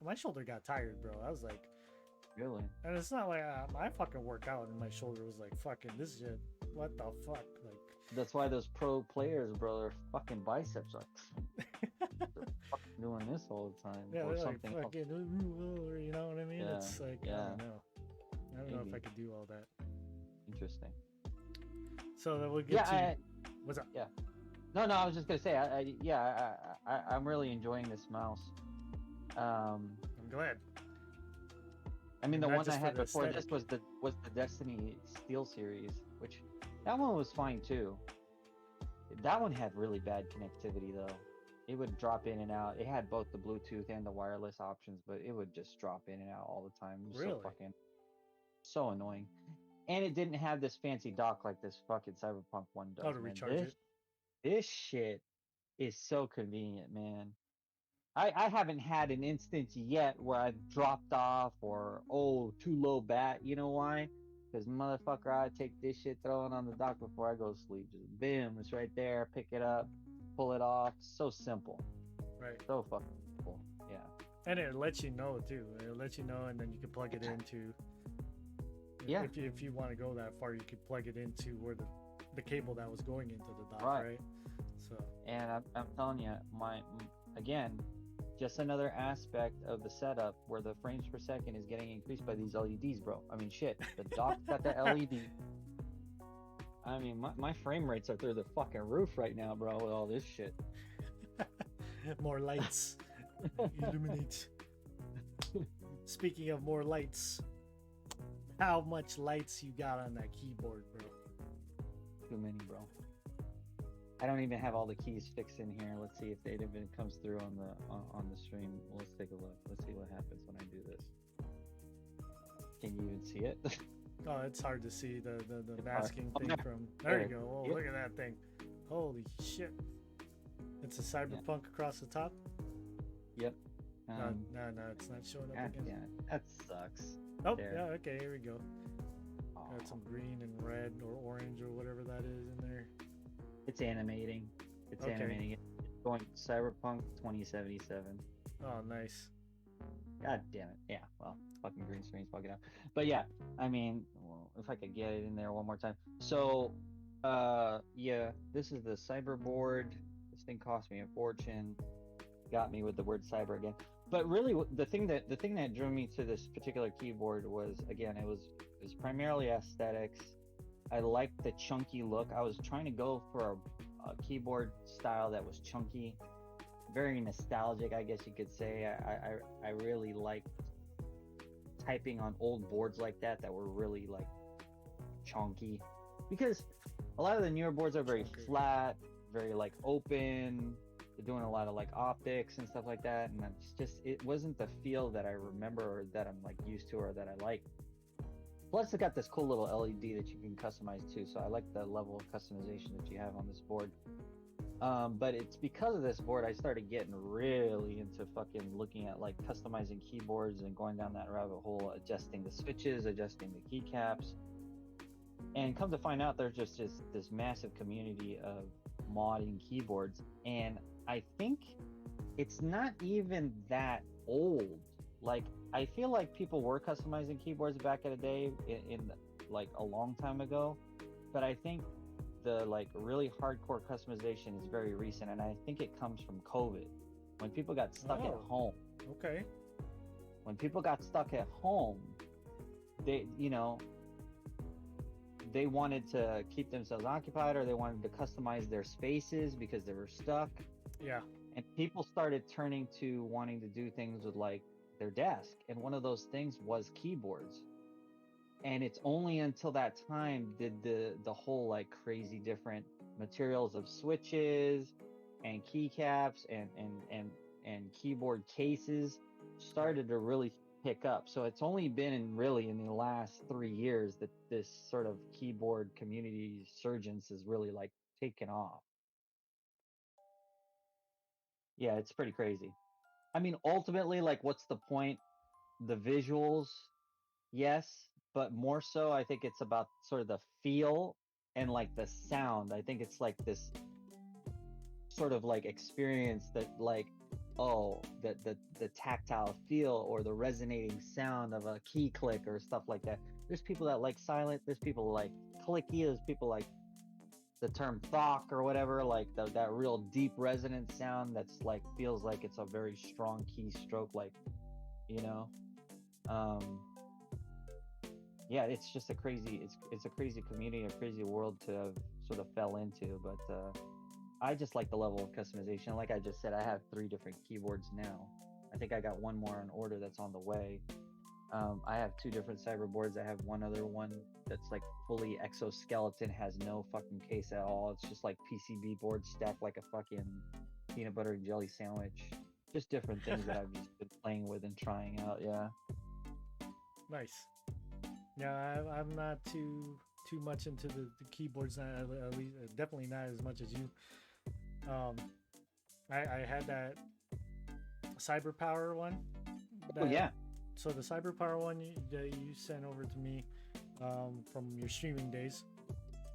My shoulder got tired, bro. I was like, Really? and it's not like I fucking work out and my shoulder was like, fucking this shit. What the fuck? Like, That's why those pro players, bro, their fucking biceps are they're fucking doing this all the time. yeah, Or they're like something else. fucking, you know what I mean? Yeah, It's like, yeah. I don't know. I don't know if I Maybe. could do all that. Interesting. So then we'll get to what's up? No, I was just gonna say, I'm really enjoying this mouse. I'm glad. I mean, the Not one I just for had the before this aesthetic. was the Destiny Steel series, which that one was fine too. That one had really bad connectivity though. It would drop in and out. It had both the Bluetooth and the wireless options, but it would just drop in and out all the time. It was Really? so fucking so annoying. And it didn't have this fancy dock like this fucking Cyberpunk one does. Oh, to man. recharge this, it. This shit is so convenient, man. I haven't had an instance yet where I've dropped off or too low bat. You know why? Because motherfucker, I take this shit, throw it on the dock before I go to sleep. Just boom, it's right there. Pick it up, pull it off. So simple. Right. So fucking simple. Yeah. And it lets you know too. It'll let you know, and then you can plug it into. Yeah. If you want to go that far, you could plug it into where the cable that was going into the dock, Right. right? So. And I'm telling you, again, just another aspect of the setup where the frames per second is getting increased by these LEDs, bro. I mean, shit, the dock's got the LED. I mean, my frame rates are through the fucking roof right now, bro, with all this shit. More lights. Illuminate. Speaking of more lights, how much lights you got on that keyboard, bro? Too many, bro. I don't even have all the keys fixed in here. Let's see if it even comes through on the stream. Let's take a look. Let's see what happens when I do this. Can you even see it? Oh, it's hard to see the It's masking hard. thing Oh, from. There you there. go. Oh, Yep. look at that thing. Holy shit! It's a cyberpunk across the top. Yep. No, it's not showing up again. Yeah, that sucks. Oh, There. yeah. Okay, here we go. Aw, Got some green and red or orange or whatever that is in there. It's animating. It's Okay. animating it. It's going Cyberpunk 2077. Oh, nice. God damn it. Yeah, well, fucking green screen's fucking up. But yeah, I mean, well, if I could get it in there one more time. So, yeah, this is the cyberboard. This thing cost me a fortune. Got me with the word cyber again. But really, the thing that drew me to this particular keyboard was, again, it was primarily aesthetics. I liked the chunky look. I was trying to go for a keyboard style that was chunky, very nostalgic, I guess you could say. I really liked typing on old boards like that were really like chunky, because a lot of the newer boards are very flat, very like open. They're doing a lot of like optics and stuff like that, and it's just, it wasn't the feel that I remember or that I'm like used to or that I like. Plus, it got this cool little LED that you can customize too, so I like the level of customization that you have on this board. But it's because of this board I started getting really into fucking looking at like customizing keyboards and going down that rabbit hole, adjusting the switches, adjusting the keycaps. And come to find out, there's just this massive community of modding keyboards, and I think it's not even that old. Like, I feel like people were customizing keyboards back in the day, in like a long time ago, but I think the like really hardcore customization is very recent, and I think it comes from COVID, when people got stuck at home. Okay. When people got stuck at home, they, you know, they wanted to keep themselves occupied, or they wanted to customize their spaces because they were stuck. Yeah. And people started turning to wanting to do things with like their desk, and one of those things was keyboards. And it's only until that time did the whole like crazy different materials of switches and keycaps and keyboard cases started to really pick up. So it's only been really in the last 3 years that this sort of keyboard community surgence is really like taken off. Yeah, it's pretty crazy. I mean, ultimately, like, what's the point? The visuals, yes, but more so, I think it's about sort of the feel and like the sound. I think it's like this sort of like experience that like, oh, the tactile feel or the resonating sound of a key click or stuff like that. There's people that like silent, there's people like clicky, there's people like the term thock or whatever, like that real deep resonant sound that's like feels like it's a very strong keystroke, like, you know. Yeah, it's just a crazy, it's a crazy community, a crazy world to have sort of fell into. But I just like the level of customization. Like I just said, I have 3 different keyboards now. I think I got one more on order that's on the way. I have 2 different cyber boards. I have one other one that's like fully exoskeleton, has no fucking case at all. It's just like PCB board stacked like a fucking peanut butter and jelly sandwich. Just different things that I've just been playing with and trying out. Yeah. Nice. Yeah, I'm not too much into the keyboards. Not, at least, definitely not as much as you. I had that CyberPower one. Oh yeah. So the CyberPower one that you sent over to me from your streaming days.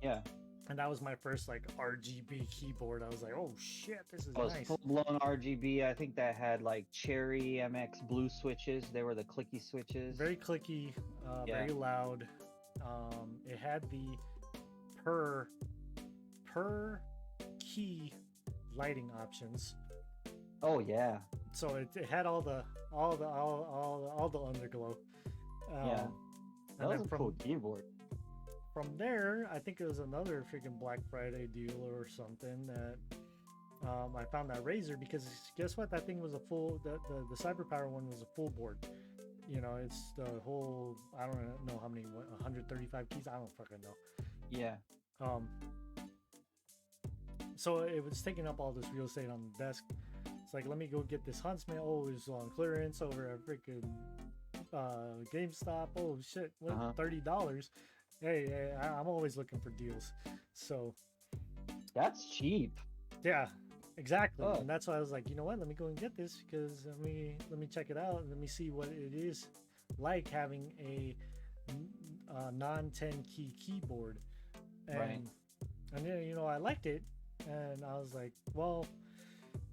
Yeah. And that was my first like RGB keyboard. I was like, oh shit, this is nice. Full blown RGB. I think that had like Cherry MX blue switches. They were the clicky switches. Very clicky, very loud. It had the per key lighting options. Oh yeah. So it had all the underglow. Yeah. That was a cool keyboard. From there, I think it was another freaking Black Friday deal or something that I found that Razer, because guess what? That thing was a full, the CyberPower one was a full board. You know, it's the whole, I don't know how many, 135 keys? I don't fucking know. Yeah. So it was taking up all this real estate on the desk. It's like, let me go get this Huntsman. Oh, it was on clearance over at freaking GameStop. Oh shit, what, $30? Hey, I'm always looking for deals. So that's cheap. Yeah, exactly. Oh. And that's why I was like, you know what? Let me go and get this, because let me check it out and let me see what it is like having a non-10 key keyboard. And right. And then, you know, I liked it, and I was like, well,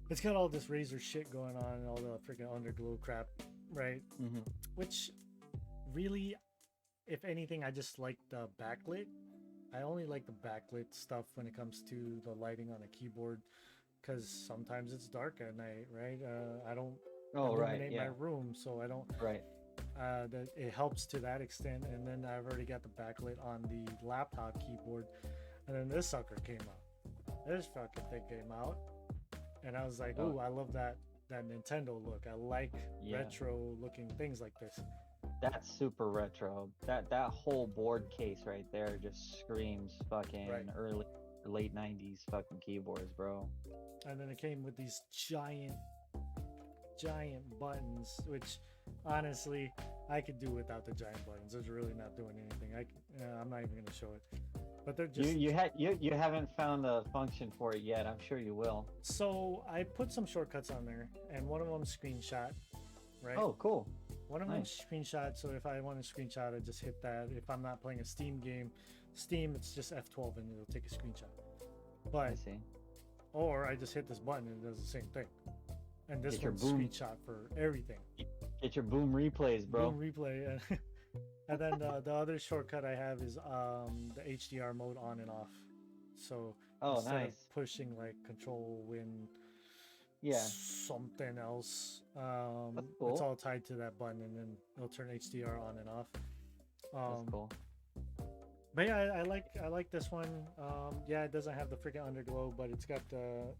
it's got all this Razer shit going on and all the freaking underglow crap, right? Mm-hmm. Which really, if anything, I just like the backlit. I only like the backlit stuff when it comes to the lighting on a keyboard, because sometimes it's dark at night, right? I don't illuminate my room, so I don't. Right. That it helps to that extent. And then I've already got the backlit on the laptop keyboard, and then this sucker came out. This fucking thing came out, and I was like, "Ooh, I love that Nintendo look. I like retro looking things like this." That's super retro. That whole board case right there just screams fucking Right. early late 90s fucking keyboards, bro. And then it came with these giant buttons, which honestly I could do without the giant buttons. It's really not doing anything. I'm not even gonna show it, but they're just You haven't found a function for it yet. I'm sure you will. so I put some shortcuts on there, and one of them screenshot, right? Oh, cool. One of them nice. screenshot. So if I want to screenshot, I just hit that. If I'm not playing a Steam game, Steam, it's just F12 and it'll take a screenshot. I But see. or I just hit this button and it does the same thing. And this Get your one's boom. screenshot for everything. Get your boom replays, bro. Boom replay. And then the other shortcut I have is the HDR mode on and off. So Oh, instead nice. of pushing like Control Win Yeah. something else, That's it's cool. all tied to that button, and then it'll turn HDR on and off. That's cool. But yeah, I like this one. Yeah, it doesn't have the freaking underglow, but it's got the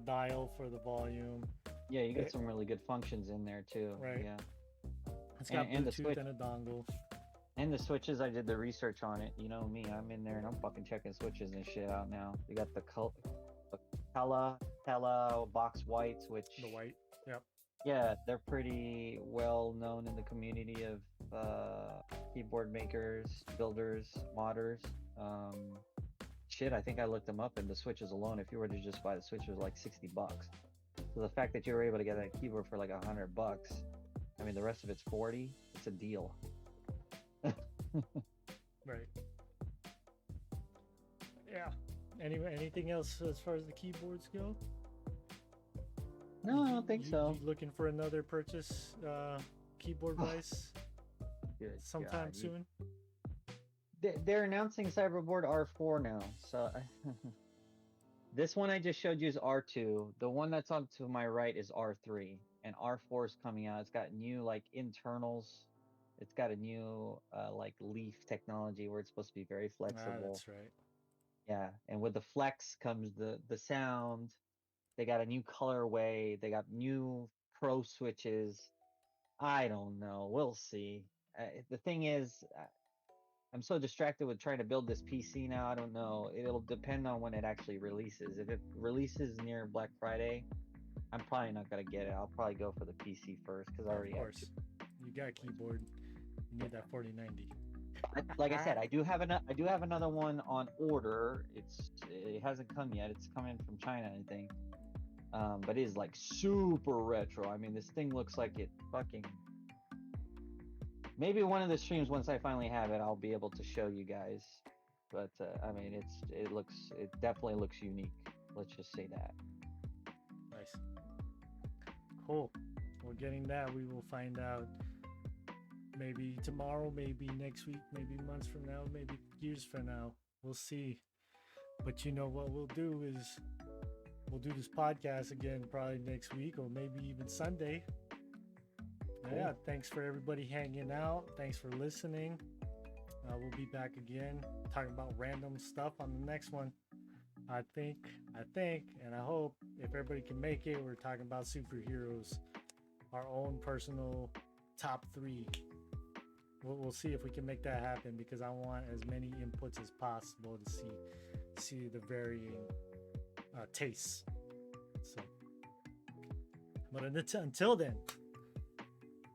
dial for the volume. Yeah, you got some really good functions in there too. Right. Yeah. It's got And the Bluetooth switch. and a dongle. And the switches, I did the research on it. You know me, I'm in there and I'm fucking checking switches and shit out now. You got the Tela box whites, which The white. Yep. yeah, they're pretty well known in the community of keyboard makers, builders, modders. Shit, I think I looked them up, and the switches alone, if you were to just buy the switches, are like $60. So the fact that you were able to get that keyboard for like $100, I mean, the rest of it's 40. It's a deal. Right. Yeah. Anyway, anything else as far as the keyboards go? No, I don't think so. You looking for another purchase, keyboard wise, Good sometime God, soon? They're announcing Cyberboard R4 now. So this one I just showed you is R2. The one that's on to my right is R3, and R4 is coming out. It's got new like internals. It's got a new like leaf technology where it's supposed to be very Ah, flexible. that's right. Yeah, and with the flex comes the sound. They got a new colorway. They got new pro switches. I don't know. We'll see. The thing is, I'm so distracted with trying to build this PC now. I don't know. It'll depend on when it actually releases. If it releases near Black Friday, I'm probably not gonna get it. I'll probably go for the PC first because I Of already have. course. You got a keyboard. You need that 4090. Like I said, I do have another one on order. It hasn't come yet. It's coming from China, I think. But it is like super retro. I mean, this thing looks like it fucking. Maybe one of the streams, once I finally have it, I'll be able to show you guys. But I mean, it definitely looks unique. Let's just say that. Nice. Cool. We're getting that. We will find out maybe tomorrow, maybe next week, maybe months from now, maybe years from now. We'll see. But you know what we'll do is we'll do this podcast again probably next week or maybe even Sunday. Cool. Yeah, thanks for everybody hanging out. Thanks for listening. We'll be back again talking about random stuff on the next one. I think, and I hope if everybody can make it, we're talking about superheroes, our own personal top 3. We'll see if we can make that happen because I want as many inputs as possible to see the varying tastes. So, but until then,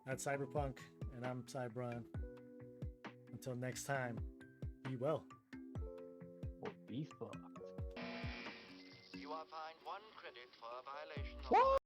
that's Cyberpunk, and I'm PsyBrawn. Until next time, be well. Or be fucked. You are fined 1 credit for a violation of What?